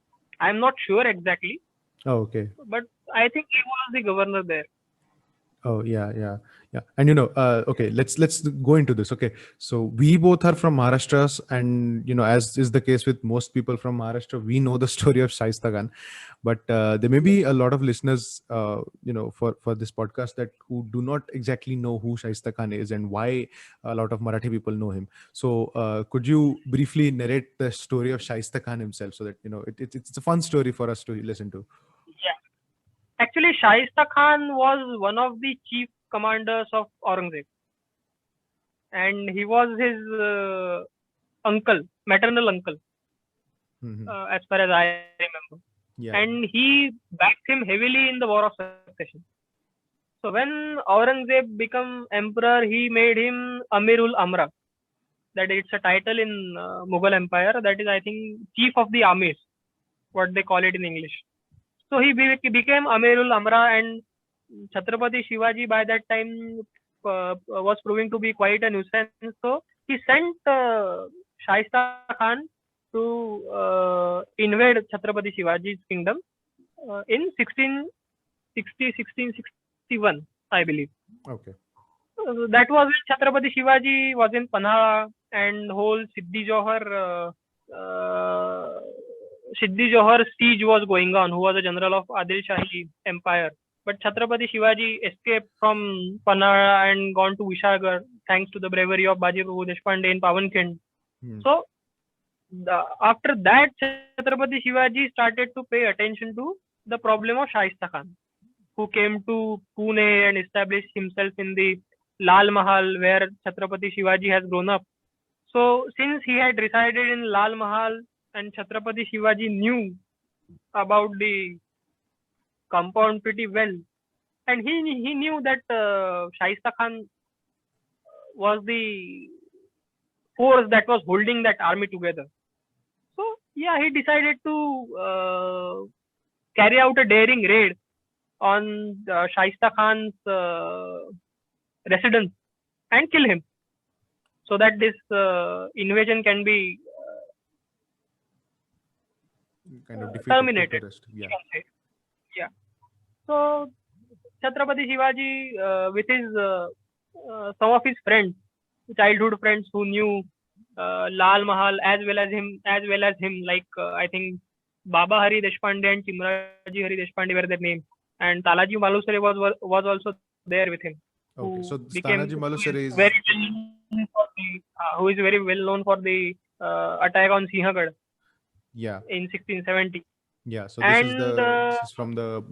I'm not sure exactly, Oh, okay. but I think he was the governor there. Oh, yeah. And okay, let's go into this. Okay, so we both are from Maharashtra, and as is the case with most people from Maharashtra, we know the story of Shaista Khan. But there may be a lot of listeners, for this podcast that who do not exactly know who Shaista Khan is and why a lot of Marathi people know him. So, could you briefly narrate the story of Shaista Khan himself, so that it's a fun story for us to listen to? Yeah. Actually, Shaista Khan was one of the chief commanders of Aurangzeb, and he was his uncle, maternal uncle, Mhm. as far as I remember. Yeah. And he backed him heavily in the War of Succession. So when Aurangzeb became emperor, he made him Amirul Amra. That it's a title in Mughal Empire. That is, I think, chief of the armies, what they call it in English. So he became Amirul Amra, and Chhatrapati Shivaji by that time was proving to be quite a nuisance. So he sent Shaista Khan to invade Chhatrapati Shivaji's kingdom in 1661, I believe. Okay. That was when Chhatrapati Shivaji was in Panhala, and whole Siddhi Johar siege was going on, who was a general of Adil Shahi Empire. But Chhatrapati Shivaji escaped from Panhala and gone to Vishagar thanks to the bravery of Baji Prabhu Deshpande in Pawankhand. Hmm. So after that, Chhatrapati Shivaji started to pay attention to the problem of Shaista Khan, who came to Pune and established himself in the Lal Mahal, where Chhatrapati Shivaji has grown up. So since he had resided in Lal Mahal and Chhatrapati Shivaji knew about the compound pretty well, and he knew that Shaista Khan was the force that was holding that army together. So yeah, he decided to carry out a daring raid on Shaista Khan's residence and kill him, so that this invasion can be Kind of defeated, put to terminated. rest. You Yeah. can say. Yeah. So Chhatrapati Shivaji, with his some of his friends, childhood friends who knew Lal Mahal as well as him, like I think Baba Hari Deshpande and Chimraji Hari Deshpande were their names, and Talaji Malusare was also there with him, Okay. So became Stanaji Malusare is very who is very well known for the attack on Sinhagad yeah. in 1670. Yeah. So And this is from the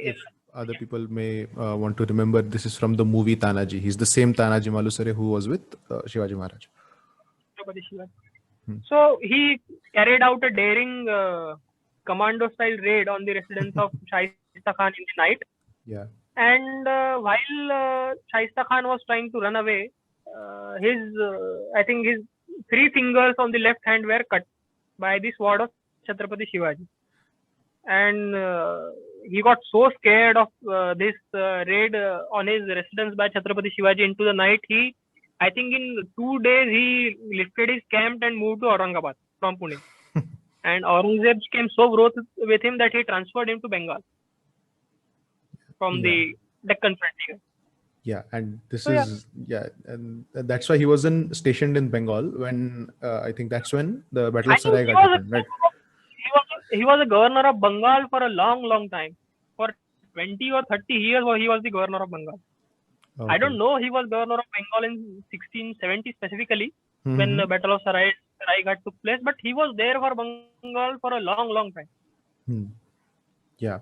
if other people may want to remember, this is from the movie Tanaji. He's the same Tanaji Malusare who was with Shivaji Maharaj. So he carried out a daring commando-style raid on the residence of Shaista Khan in the night. Yeah. And while Shaista Khan was trying to run away, I think his 3 fingers on the left hand were cut by the sword of Chhatrapati Shivaji. And he got so scared of this raid on his residence by Chhatrapati Shivaji into the night. I think in 2 days he lifted his camp and moved to Aurangabad from Pune. And Aurangzeb became so wroth with him that he transferred him to Bengal from the Deccan frontier. Yeah, and and that's why he wasn't stationed in Bengal when I think that's when the Battle of Saraighat happened, right? He was a governor of Bengal for a long time. For 20 or 30 years, he was the governor of Bengal. Okay. I don't know he was governor of Bengal in 1670 specifically when the Battle of Saraighat took place, but he was there for Bengal for a long time. Yeah.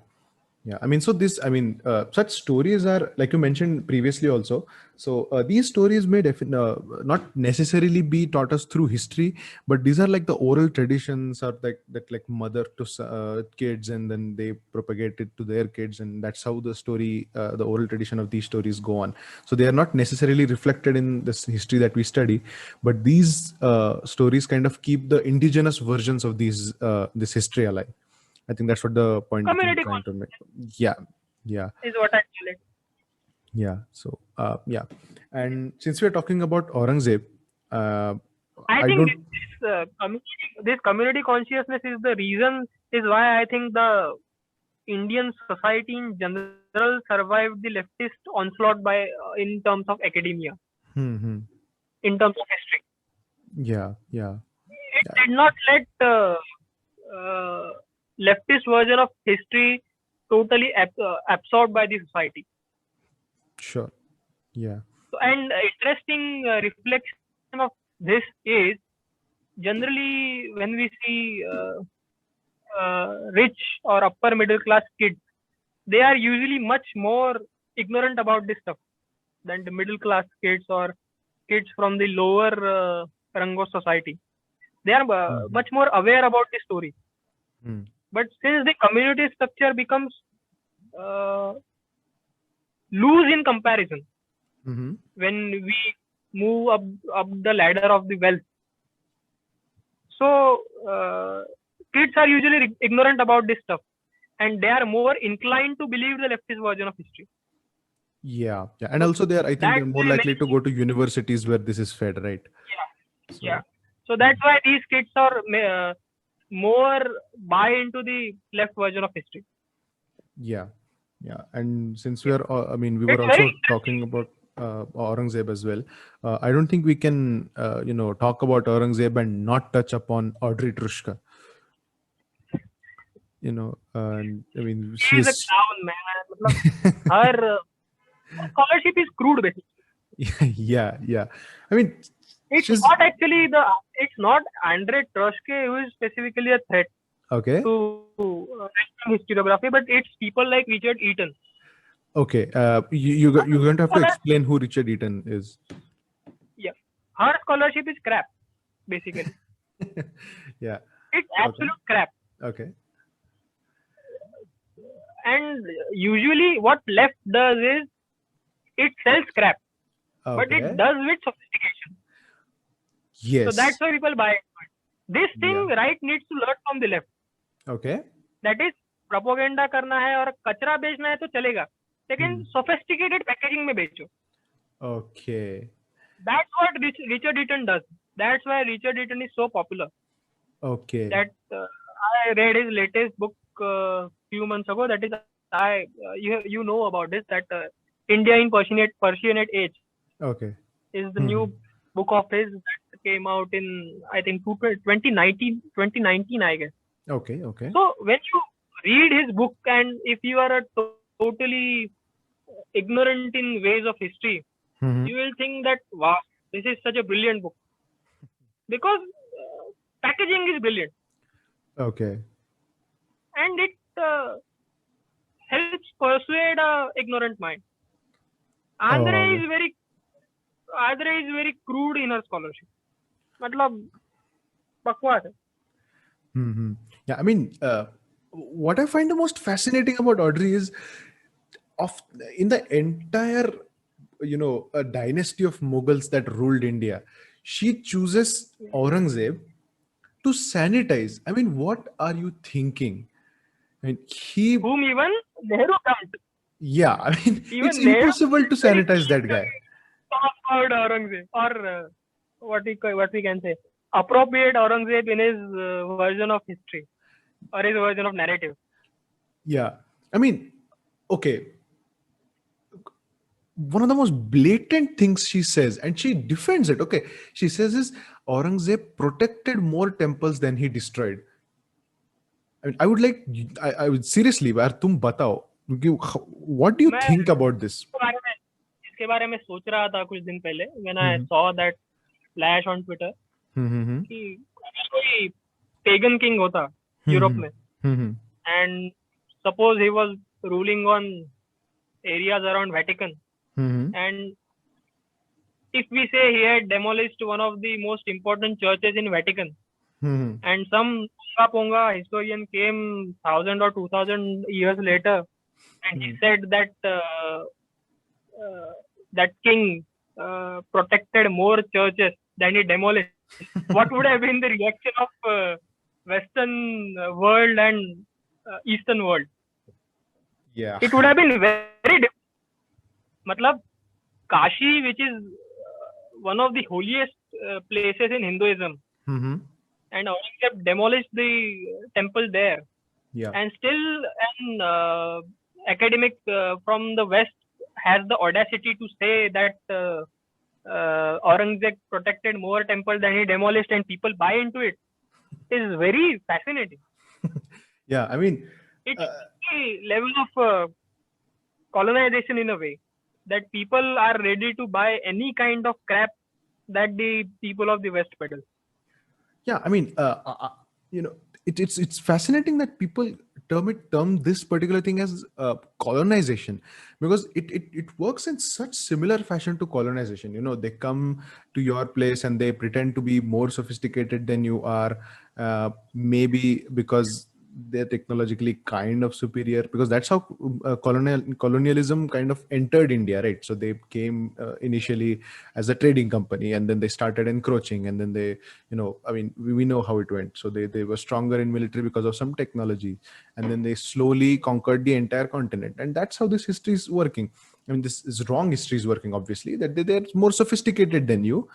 I mean, such stories are, like you mentioned previously also. So these stories may not necessarily be taught us through history, but these are like the oral traditions, or like mother to kids, and then they propagate it to their kids, and that's how the story, the oral tradition of these stories go on. So they are not necessarily reflected in this history that we study, but these stories kind of keep the indigenous versions of this history alive. I think that's what the point I'm trying to make. Yeah. Is what I feel it. Yeah. So yeah, and since we are talking about Aurangzeb, I I think don't. this community consciousness is the reason, is why I think the Indian society in general survived the leftist onslaught by in terms of academia, Hmm. in terms of history. Yeah. Yeah. It Yeah. did not let uh, leftist version of history totally absorbed by the society. Sure. Yeah. So, and interesting reflection of this is generally when we see rich or upper middle class kids, they are usually much more ignorant about this stuff than the middle class kids or kids from the lower rung of society. They are Mhm. much more aware about the story. Hmm. But since the community structure becomes uh, loose in comparison, Mm-hmm. when we move up the ladder of the wealth, so kids are usually ignorant about this stuff, and they are more inclined to believe the leftist version of history. Yeah. Yeah. And So also, I think they're that's more why likely to many, go to universities where this is fed, right? yeah, yeah. So. So Mhm. that's why these kids are more buy into the left version of history. Yeah. Yeah. And since Yeah. I mean, we were It's very also talking about Aurangzeb as well. I don't think we can, talk about Aurangzeb and not touch upon Audrey Trushka. And I mean, She she is a is. clown, man. मतलब, her scholarship is crude, basically. Yeah. Yeah. I mean, It's she's not actually it's not Andre Troshke who is specifically a threat okay. to Western historiography, but it's people like Richard Eaton. Okay. You're going to have to Scholar, explain who Richard Eaton is. yeah, her scholarship is crap, basically. Yeah. It's Okay. absolute crap. Okay. And usually, what left does is it sells crap, but it Okay. does with sophistication. So that's Yes. why people buy it. This Yeah. thing, right, needs to learn from the left. Okay. That is, propaganda करना है और कचरा बेचना है तो चलेगा, लेकिन Hmm. Sophisticated packaging में बेचो. Okay. That's what Richard Eaton does. That's why Richard Eaton is so popular. Okay. That I read his latest book few months ago. That is, you know about this, that India in Persianate Age Okay. is the Hmm. new book of his that came out in, I think, 2019, I guess. Okay. Okay. So when you read his book, and if you are a totally ignorant in ways of history, Hmm. you will think that, wow, this is such a brilliant book, because packaging is brilliant, Okay. and it helps persuade a ignorant mind. Andre Oh. is very Andre is very crude in her scholarship. मतलब बकवास है. Hmm. Yeah. I mean, what I find the most fascinating about Audrey is of in the entire, a dynasty of Mughals that ruled India, she chooses Aurangzeb to sanitize. I mean, what are you thinking? I mean, Whom even Nehru dumped. yeah, I mean, it's Even Nehru impossible to is very sanitize that guy. talk about Aurangzeb, or what we can say, appropriate Aurangzeb in his version of history or his version of narrative. Yeah. I mean, okay. One of the most blatant things she says, and she defends it. Okay. She says is Aurangzeb protected more temples than he destroyed. I mean, I would like, I would seriously, यार तुम बताओ, what do you मैं think about this? इसके बारे में सोच रहा था कुछ दिन पहले, when I Hmm. saw that flash on Twitter, Hmm. कि अगर कोई pagan king होता यूरोप में, Hmm. and suppose he was ruling on areas around Vatican, Hmm. and if we say he had demolished one of the most important churches in Vatican, Hmm. and some Ponga historian came 1000 or 2000 years later, and he said that that king protected more churches than he demolished. What would have been the reaction of Western world and Eastern world? Yeah. It would have been very different. मतलब Kashi, which is one of the holiest places in Hinduism, Mm-hmm. and Aurangzeb demolished the temple there, Yeah. and still an academic from the West has the audacity to say that Aurangzeb protected more temple than he demolished, and people buy into it. It is very fascinating. Yeah. I mean, It's the level of colonization in a way that people are ready to buy any kind of crap that the people of the West peddle. yeah. I mean, you know, it's fascinating that people term this particular thing as colonization, because it works in such similar fashion to colonization. You know, they come to your place and they pretend to be more sophisticated than you are, maybe because they're technologically kind of superior, because that's how colonialism kind of entered India, right? So they came initially as a trading company, and then they started encroaching, and then they, I mean, we know how it went. So they were stronger in military because of some technology, and then they slowly conquered the entire continent. And that's how this history is working. I mean, this is wrong history is working, obviously, that they're more sophisticated than you.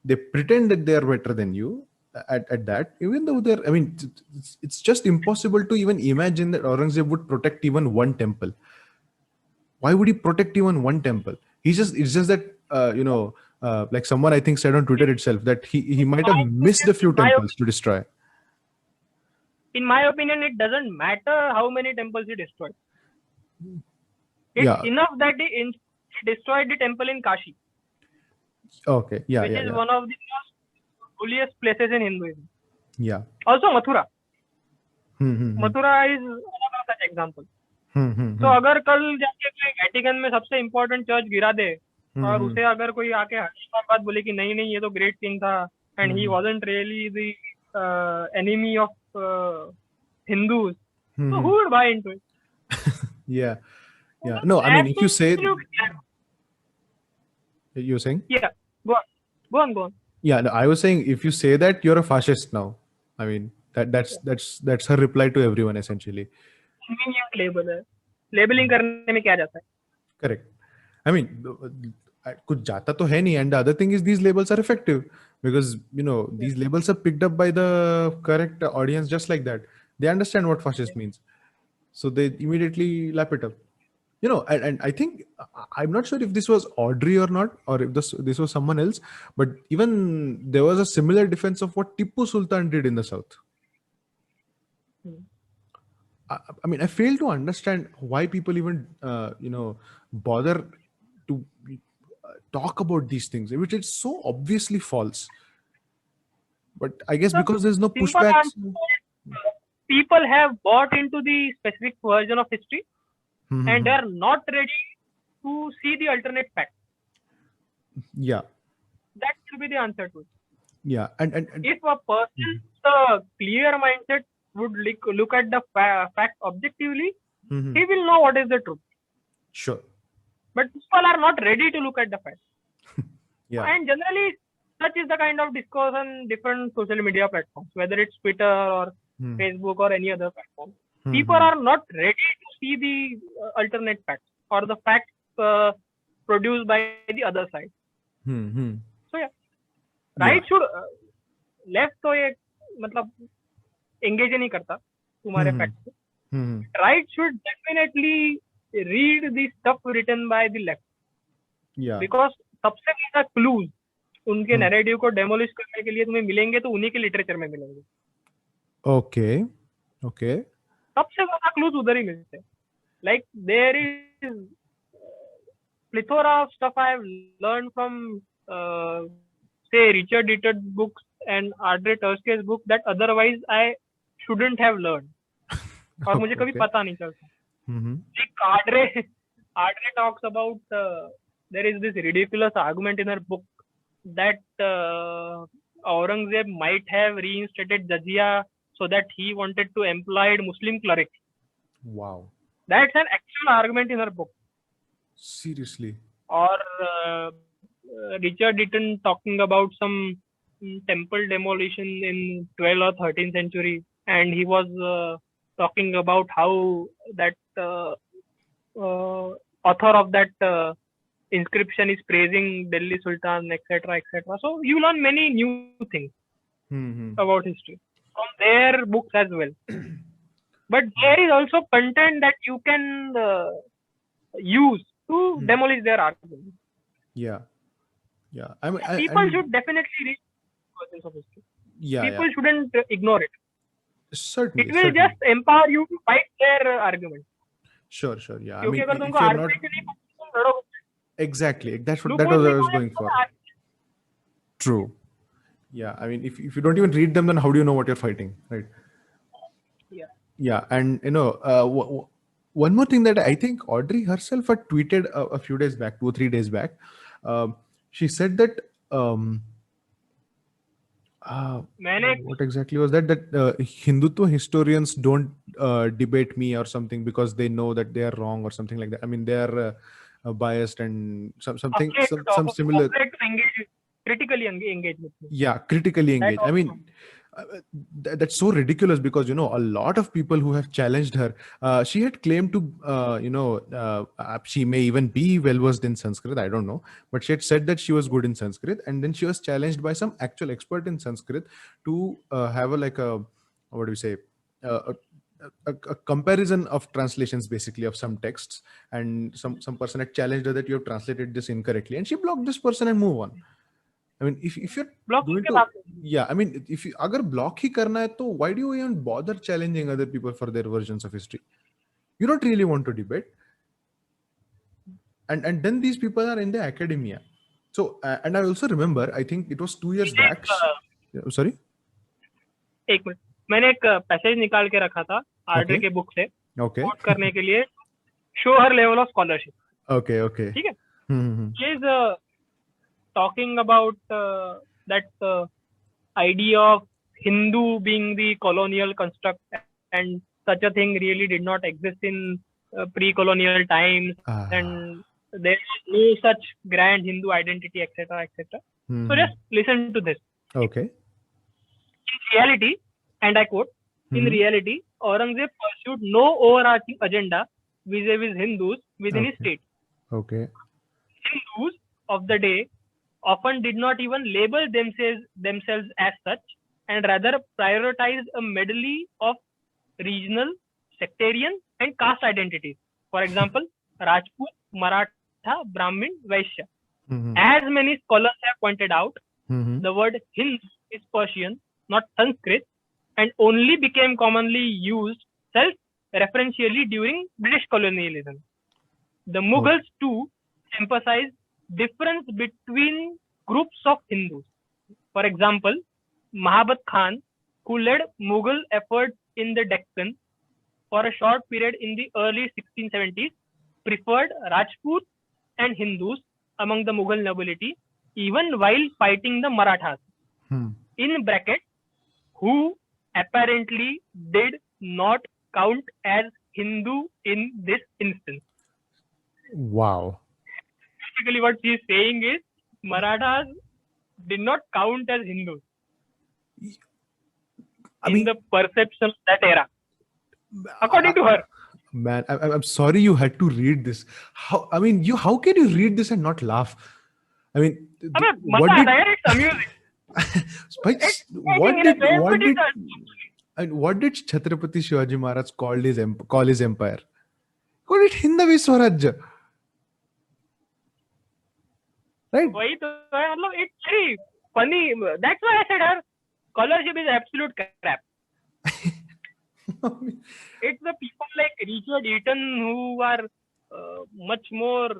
They pretend that they are better than you at that, even though they're, I mean, it's just impossible to even imagine that Aurangzeb would protect even one temple. Why would he protect even one temple? It's just that, like someone I think said on Twitter itself, that he might have missed a few temples to destroy. In my opinion, it doesn't matter how many temples he destroyed. It's enough that he destroyed the temple in Kashi. Okay. Yeah. Which is one of the most holiest places in Hinduism. Yeah. Also Mathura. Mathura is another such example. तो अगर कल जाके कोई Vatican में सबसे important church गिरा दे और उसे अगर कोई आके हकीकत बात बोले कि नहीं नहीं ये तो ग्रेट किंग था and he wasn't really the enemy of Hindus, so who would buy into it? Yeah. No, I mean, if you say, you're saying, yeah, go on. Yeah, no, I was saying, if you say that, you're a fascist now. I mean, that's her reply to everyone essentially. Convenient label है. Labeling करने में क्या जाता है? Correct. I mean, कुछ जाता तो है नहीं, and the other thing is these labels are effective because these labels are picked up by the correct audience just like that. They understand what fascist means, so they immediately lap it up. And I think, I'm not sure if this was Audrey or not, or if this was someone else, but even there was a similar defense of what Tipu Sultan did in the south. I mean, I fail to understand why people even bother to talk about these things, which is so obviously false. But I guess because there's no pushback, people have bought into the specific version of history, and they are not ready to see the alternate fact. Yeah, that should be the answer to it. Yeah, and if a person with a clear mindset would look at the fact objectively, he will know what is the truth. Sure. But people are not ready to look at the fact. Yeah. And generally, such is the kind of discourse on different social media platforms, whether it's Twitter or Facebook or any other platform. People are not ready to see the alternate facts or the facts produced by the other side. So yeah, right should left तो ये मतलब engage नहीं करता तुम्हारे facts से. Right should definitely read the stuff written by the left. Yeah. Because सबसे ज्यादा clues उनके narrative को demolish करने के लिए तुम्हें मिलेंगे तो उन्हीं के literature में मिलेंगे. Okay. सबसे ज्यादा clues उधर ही मिलते हैं. Like there is plethora of stuff I have learned from say Richard Dieter's books and Andre Turske's book that otherwise I shouldn't have learned. और मुझे कभी पता नहीं चलता. Like Andre talks about there is this ridiculous argument in her book that Aurangzeb might have reinstated jizya so that he wanted to employ Muslim clerics. Wow. That's an actual argument in her book. Seriously. Or Richard Deaton talking about some temple demolition in 12th or 13th century, and he was talking about how that author of that inscription is praising Delhi Sultan, etc., etc. So you learn many new things Hmm. about history from their books as well. But there is also content that you can use to demolish their argument. Yeah. I mean, People should definitely read versions of history. yeah, People shouldn't ignore it. certainly. It will just empower you to fight their argument. Sure. Yeah. I क्योंकि mean, अगर if तुमको you're not argument नहीं पता, तुम लड़ोगे. exactly, that was Loopholes I was निकालने going को for. ना True. Yeah. I mean, if you don't even read them, then how do you know what you're fighting, right? Yeah. Yeah, and one more thing that I think Audrey herself had tweeted a few days back, 2 or 3 days back. She said that मैंने what exactly was that? That Hindutva historians don't debate me or something because they know that they are wrong or something like that. I mean, they are biased and something some similar. critically engaged with me. Yeah, critically engaged. I mean, that's so ridiculous because a lot of people who have challenged her. She had claimed to she may even be well versed in Sanskrit, I don't know, but she had said that she was good in Sanskrit, and then she was challenged by some actual expert in Sanskrit to have a what do you say, a comparison of translations, basically, of some texts, and some person had challenged her that you have translated this incorrectly, and she blocked this person and move on. I mean, if you're Block going के to, बाद yeah, I mean, if you अगर block ही करना है तो why do you even bother challenging other people for their versions of history? You don't really want to debate, and then these people are in the academia. So and I also remember, I think it was 2 years back. Sorry. एक minute, मैंने एक passage निकाल के रखा था order के book से Okay. Coat करने के लिए, show her level of scholarship. Okay. ठीक है. She is talking about that idea of Hindu being the colonial construct, and such a thing really did not exist in pre-colonial times, and there is no such grand Hindu identity, etc., etc. So just listen to this. Okay. In reality, and I quote, in reality, Aurangzeb pursued no overarching agenda vis-a-vis Hindus within his state. Okay. Hindus of the day often did not even label themselves as such, and rather prioritized a medley of regional, sectarian, and caste identities. For example, Rajput, Maratha, Brahmin, Vaishya. As many scholars have pointed out, the word Hindu is Persian, not Sanskrit, and only became commonly used self-referentially during British colonialism. The Mughals too emphasized difference between groups of Hindus. For example, Mahabat Khan, who led Mughal efforts in the Deccan for a short period in the early 1670s, preferred Rajputs and Hindus among the Mughal nobility, even while fighting the Marathas. In brackets, who apparently did not count as Hindu in this instance. Wow. Basically, what she is saying is Marathas did not count as Hindus in the perception of that era, according to her. Man, I'm sorry you had to read this. How can you read this and not laugh? I mean, it's amusing. What did Chhatrapati Shivaji Maharaj call his empire? Called it Hindavi Swarajya. Right? It's very funny. That's why I said her scholarship is absolute crap. It's the people like Richard Eaton who are much more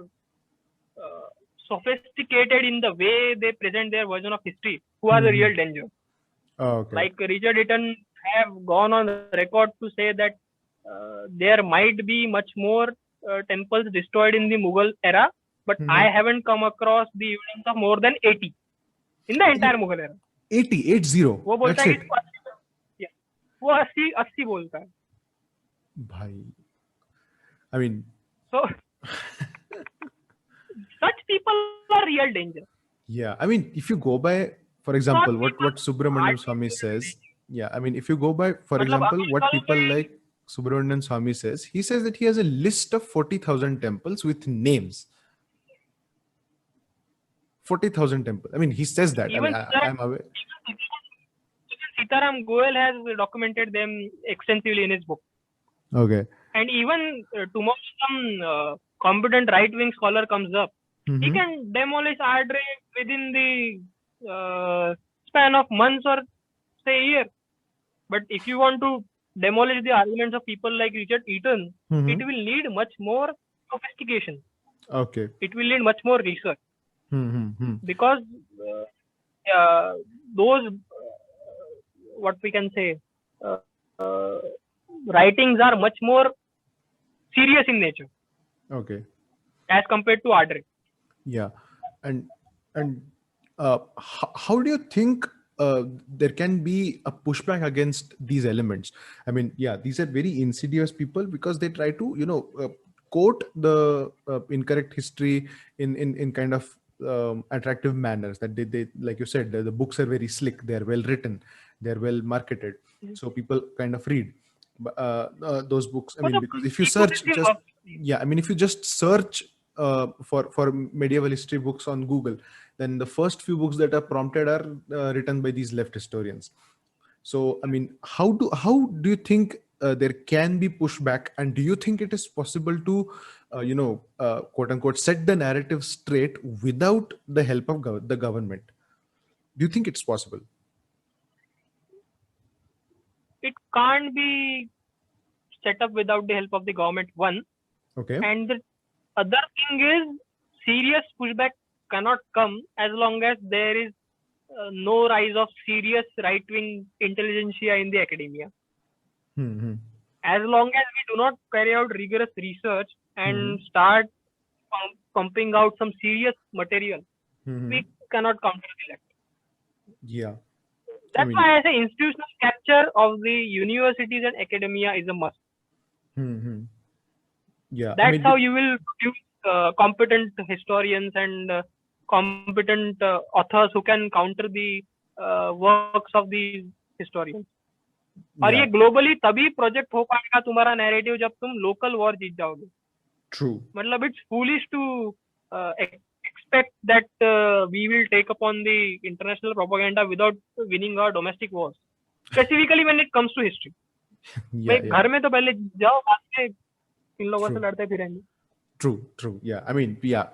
sophisticated in the way they present their version of history, who are the real danger. Okay. Like Richard Eaton have gone on record to say that there might be much more temples destroyed in the Mughal era, but I haven't come across the evidence of more than 80 in the entire Mughal era. 80. वो बोलता है कि वो 80 बोलता है भाई. I mean, so such people are real danger. Yeah, I mean, if you go by, for example, what Subramanian Swami says, if you go by, for example, what people like Subramanian Swami says, he says that he has a list of 40,000 temples with names. 40,000 temples. I mean, he says that. Even I'm aware. Sitaram Goel has documented them extensively in his book. Okay. And even tomorrow some competent right-wing scholar comes up, he can demolish Ardre within the span of months or say a year. But if you want to demolish the arguments of people like Richard Eaton, it will need much more sophistication. Okay. It will need much more research. Because those, what we can say, writings are much more serious in nature. Okay. As compared to Ardre. Yeah. And how do you think there can be a pushback against these elements? I mean, yeah, these are very insidious people because they try to, quote the incorrect history in kind of attractive manners that they like you said, the books are very slick, they're well written, they're well marketed, so people kind of read those books. I mean, because if you search if you just search for medieval history books on Google, then the first few books that are prompted are written by these left historians. So, I mean, how do you think there can be pushback, and do you think it is possible to, quote unquote, set the narrative straight without the help of the government? Do you think it's possible? It can't be set up without the help of the government, one. Okay. And the other thing is, serious pushback cannot come as long as there is no rise of serious right-wing intelligentsia in the academia. As long as we do not carry out rigorous research and start pumping out some serious material, we cannot counter the left. Yeah. That's why I say institutional capture of the universities and academia is a must. Yeah. That's how you will produce competent historians and competent authors who can counter the works of these historians. और ये globally तभी project हो पाएगा तुम्हारा narrative जब तुम local war जीत जाओगे. True. मतलब it's foolish to expect that we will take upon the international propaganda without winning our domestic wars, specifically when it comes to history. घर में तो पहले जाओ, बाद में इन लोगों से लड़ते फिरेंगे. True. Yeah. I mean, yeah.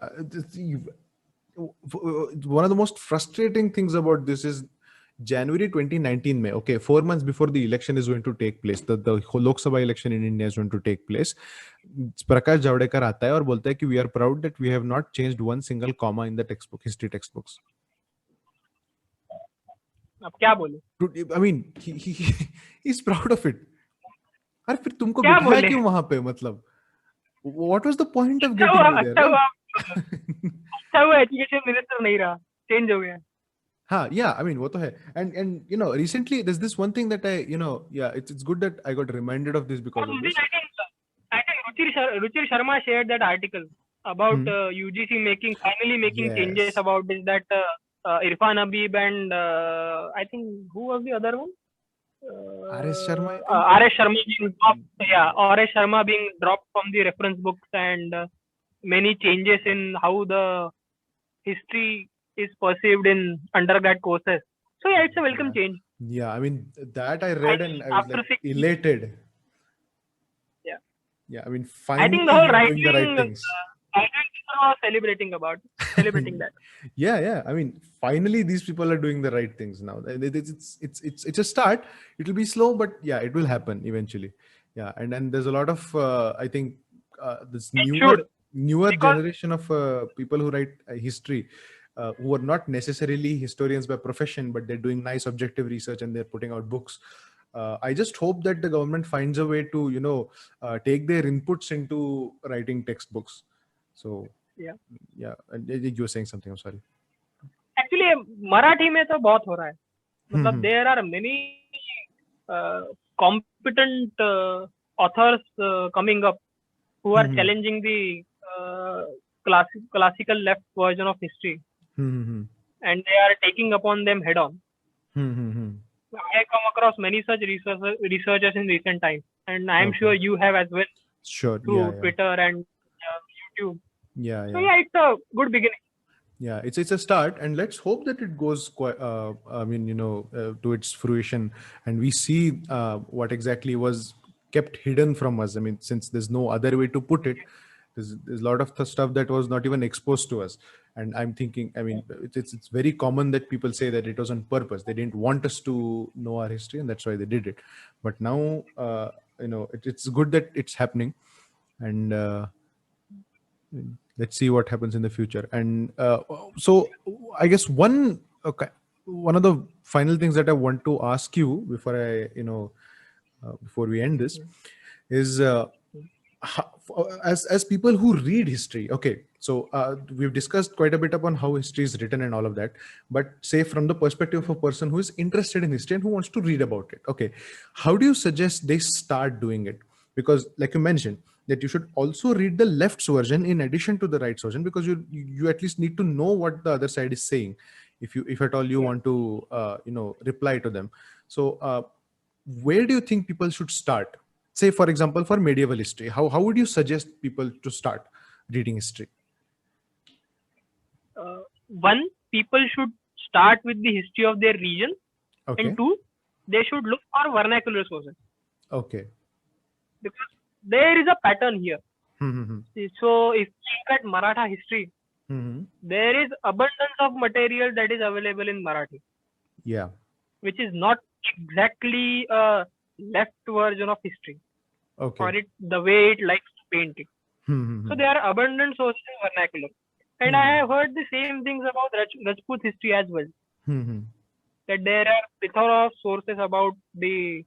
One of the most frustrating things about this is January 2019 में, okay, 4 months before the election is going to take place, the Lok Sabha election in India is going to take place, Prakash Javadekar आता है और बोलता है कि we are proud that we have not changed one single comma in the textbook, history textbooks. अब क्या बोले? I mean, he's proud of it. अरे फिर तुमको बिठाया क्यों वहाँ पे, मतलब? What was the point of getting you there? अच्छा हुआ एजुकेशन मिनिस्टर नहीं रहा, चेंज हो गया. हाँ, yeah, I mean, वो तो है. And recently there's this one thing that it's good that I got reminded of this because of this. I think Ruchir Sharma shared that article about UGC finally making changes about this, that Irfan Habib and I think who was the other one? R.S. Sharma. R.S. Sharma being dropped. Yeah, R.S. Sharma being dropped from the reference books, and many changes in how the history is perceived in undergrad courses. So yeah, it's a welcome change. Yeah, I mean, that I read and I was like elated. Yeah, I mean, finally I think the whole doing the right things. Celebrating that. Yeah. I mean, finally these people are doing the right things now. It's a start. It will be slow, but yeah, it will happen eventually. Yeah, and there's a lot of I think this newer generation of people who write history who are not necessarily historians by profession, but they're doing nice objective research and they're putting out books. I just hope that the government finds a way to take their inputs into writing textbooks. So yeah, and you were saying something. I'm sorry. Actually, Marathi में तो बहुत हो रहा है. मतलब there are many competent authors coming up who are challenging the classical left version of history, and they are taking upon them head on. I come across many such researchers in recent times, and I am sure you have as well. Sure. Through Twitter and YouTube. Yeah. So yeah, it's a good beginning. Yeah, it's a start, and let's hope that it goes quite, I mean, to its fruition, and we see what exactly was kept hidden from us. I mean, since there's no other way to put it, there's a lot of the stuff that was not even exposed to us. And I'm thinking, I mean, it's very common that people say that it was on purpose. They didn't want us to know our history, and that's why they did it. But now, it's good that it's happening, and let's see what happens in the future. And so I guess one of the final things that I want to ask you before before we end this is, as people who read history, okay, so we've discussed quite a bit upon how history is written and all of that, but say from the perspective of a person who is interested in history and who wants to read about it, okay, how do you suggest they start doing it? Because like you mentioned, that you should also read the left's version in addition to the right's version, because you at least need to know what the other side is saying, if at all you want to reply to them. So where do you think people should start? Say, for example, for medieval history, how would you suggest people to start reading history? One, people should start with the history of their region, Okay. and two, they should look for vernacular sources, Okay. because there is a pattern here. Mm-hmm. So if you look at Maratha history, Mm-hmm. there is abundance of material that is available in Marathi, Yeah. which is not exactly a left version of history, Okay. or the way it likes to paint it. Mm-hmm. So there are abundant sources in vernacular. And I have heard the same things about Rajput history as well, Mm-hmm. that there are plethora of sources about the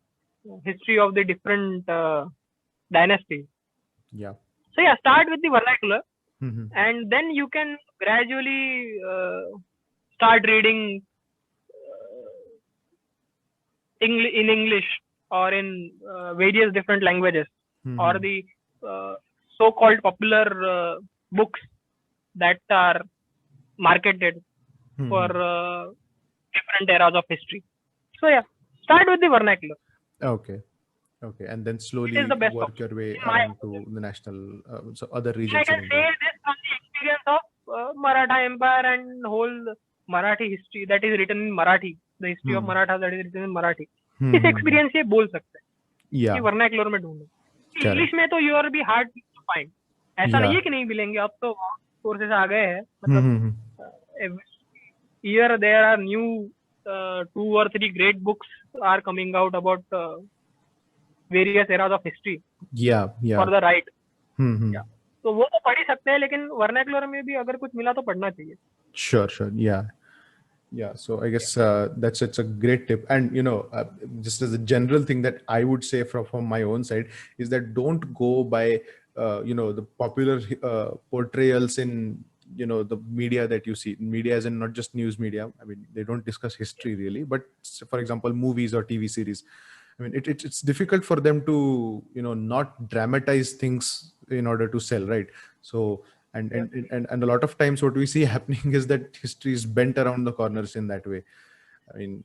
history of the different dynasties. Yeah. So yeah, start with the vernacular, Mm-hmm. and then you can gradually start reading in English or in various different languages, or the so-called popular books that are marketed for different eras of history. So yeah, start with the vernacular. Okay. Okay, and then slowly It is the best work option, your way in my around to the national, so other I regions in can say India. this from the experience of Maratha Empire and whole Marathi history that is written in Marathi. The history of Maratha that is written in Marathi. इस experience से बोल सकते हैं कि Yeah. Vernacular में ढूंढो. Correct. English में तो you are be hard to find. ऐसा नहीं Yeah. है कि नहीं मिलेंगे, अब तो सोर्सेस आ गए हैं. मतलब Mm-hmm. here there are new 2 or 3 great books are coming out about various eras of history Yeah. Yeah. for the right. Mm-hmm. Yeah. तो वो तो पढ़ ही सकते हैं, लेकिन वर्नाकुलर में भी अगर कुछ मिला तो पढ़ना चाहिए. Sure. Sure. Yeah. Yeah, so I guess it's a great tip. And just as a general thing that I would say from my own side is that don't go by the popular portrayals in the media that you see. Media as in not just news media. I mean, they don't discuss history really, but for example, movies or TV series. I mean, it's difficult for them to not dramatize things in order to sell, right? So and a lot of times what we see happening is that history is bent around the corners in that way. I mean,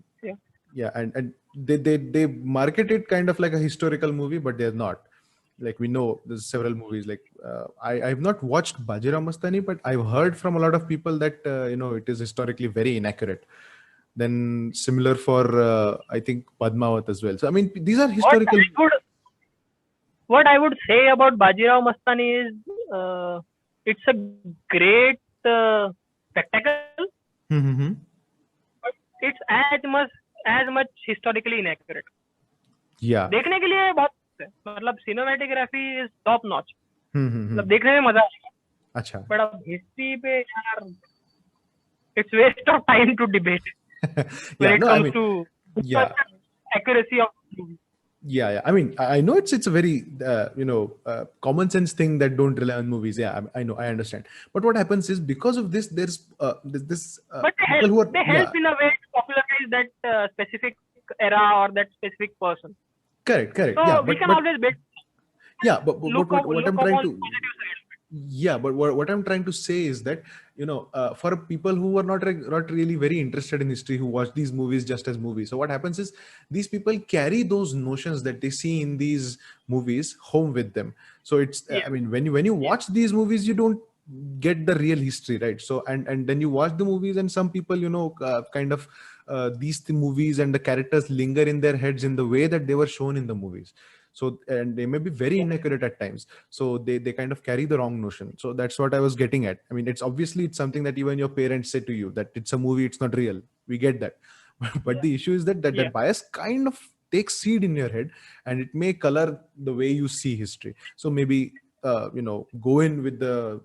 yeah, and they market it kind of like a historical movie, but they're not. Like, we know there's several movies, like I've not watched Bajirao Mastani, but I've heard from a lot of people that it is historically very inaccurate. Then similar for I think Padmavat as well. So I mean, these are historical. What I would say about Bajirao Mastani is it's a great spectacle, but it's as much historically inaccurate. Yeah. देखने के लिए बहुत मतलब cinematography is top notch. मतलब देखने में मजा आएगा. अच्छा. But अब history पे यार it's waste of time to debate when it comes to accuracy of movie. Yeah. I mean, I know it's a very common sense thing that don't rely on movies. Yeah, I know, I understand. But what happens is, because of this, there's this. But they help in a way to popularize that specific era or that specific person. Correct. So yeah, we can always bet. Yeah, but what I'm trying to. Yeah, but what I'm trying to say is that for people who are not really very interested in history, who watch these movies just as movies, so what happens is these people carry those notions that they see in these movies home with them. So it's I mean, when you watch these movies, you don't get the real history, right? So and then you watch the movies, and some people, kind of movies and the characters linger in their heads in the way that they were shown in the movies. So, and they may be very inaccurate at times, so they kind of carry the wrong notion. So that's what I was getting at. I mean, it's something that even your parents say to you, that it's a movie, it's not real. We get that. But the issue is that bias kind of takes seed in your head, and it may color the way you see history. So maybe go in with the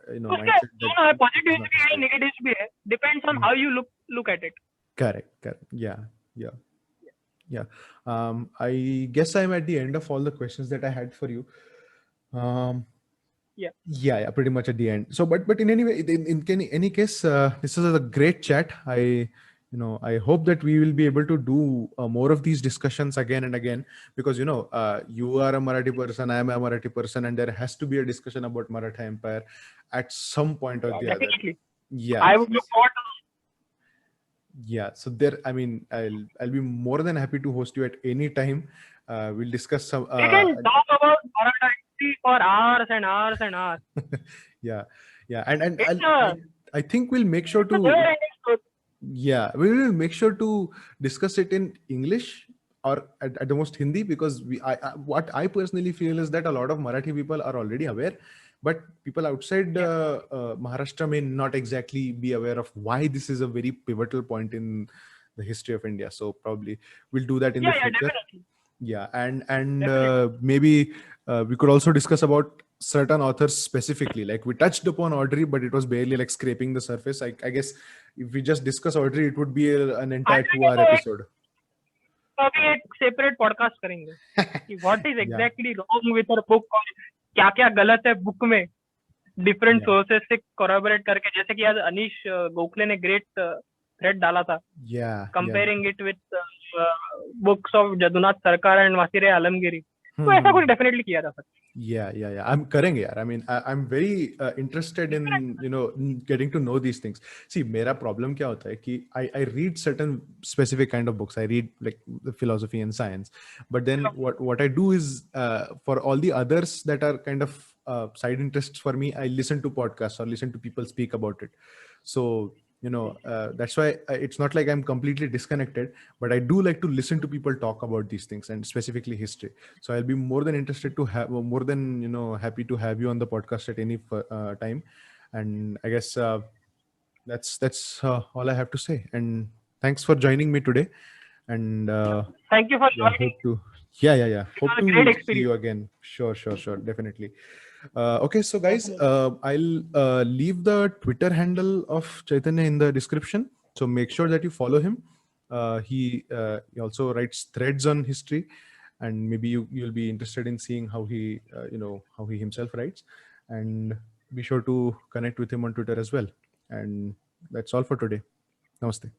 mindset that दोनों है, it's positives not भी है, history. Negatives भी है, depends on how you look at it. Correct. Yeah. I guess I'm at the end of all the questions that I had for you. Yeah, pretty much at the end. So, but in any way, in any case, this is a great chat. I hope that we will be able to do more of these discussions again and again, because you are a Marathi person, I am a Marathi person, and there has to be a discussion about Maratha Empire at some point or the other. Definitely. Yeah, I would look forward to. Yeah, so there, I mean, I'll be more than happy to host you at any time. We'll discuss some. We can talk about Maratha history for hours and hours and hours. Yeah, and It's I think we'll make sure to. Yeah, we will make sure to discuss it in English or at the most Hindi, because what I personally feel is that a lot of Marathi people are already aware, but people outside Maharashtra may not exactly be aware of why this is a very pivotal point in the history of India. So probably we'll do that in the future. Definitely. Yeah, and maybe we could also discuss about certain authors specifically. Like we touched upon Audrey, but it was barely like scraping the surface. I guess if we just discuss Audrey, it would be an entire 2-hour episode. अभी एक separate podcast करेंगे कि what is exactly wrong with her book, और क्या क्या गलत है book में, डिफरेंट सोर्सेस से कोरैबोरेट करके, जैसे कि आज अनीश गोखले ने ग्रेट थ्रेड डाला था, comparing it with books of Jadunath सरकार एंड वासिरे आलमगिरी. तो ऐसा कुछ डेफिनेटली किया जा सकता है. Yeah. I'm करेंगे यार. I mean, I'm very interested in getting to know these things. See, मेरा problem क्या होता है कि I read certain specific kind of books. I read like the philosophy and science, but then what I do is for all the others that are kind of side interests for me, I listen to podcasts or listen to people speak about it. So that's why it's not like I'm completely disconnected, but I do like to listen to people talk about these things, and specifically history. So I'll be more than interested to have, more than happy to have you on the podcast at any time. And I guess that's all I have to say. And thanks for joining me today. And thank you for joining. Hope to see you again. Sure, definitely. Okay, so guys, I'll leave the Twitter handle of Chaitanya in the description. So make sure that you follow him. He also writes threads on history, and maybe you'll be interested in seeing how he himself writes. And be sure to connect with him on Twitter as well. And that's all for today. Namaste.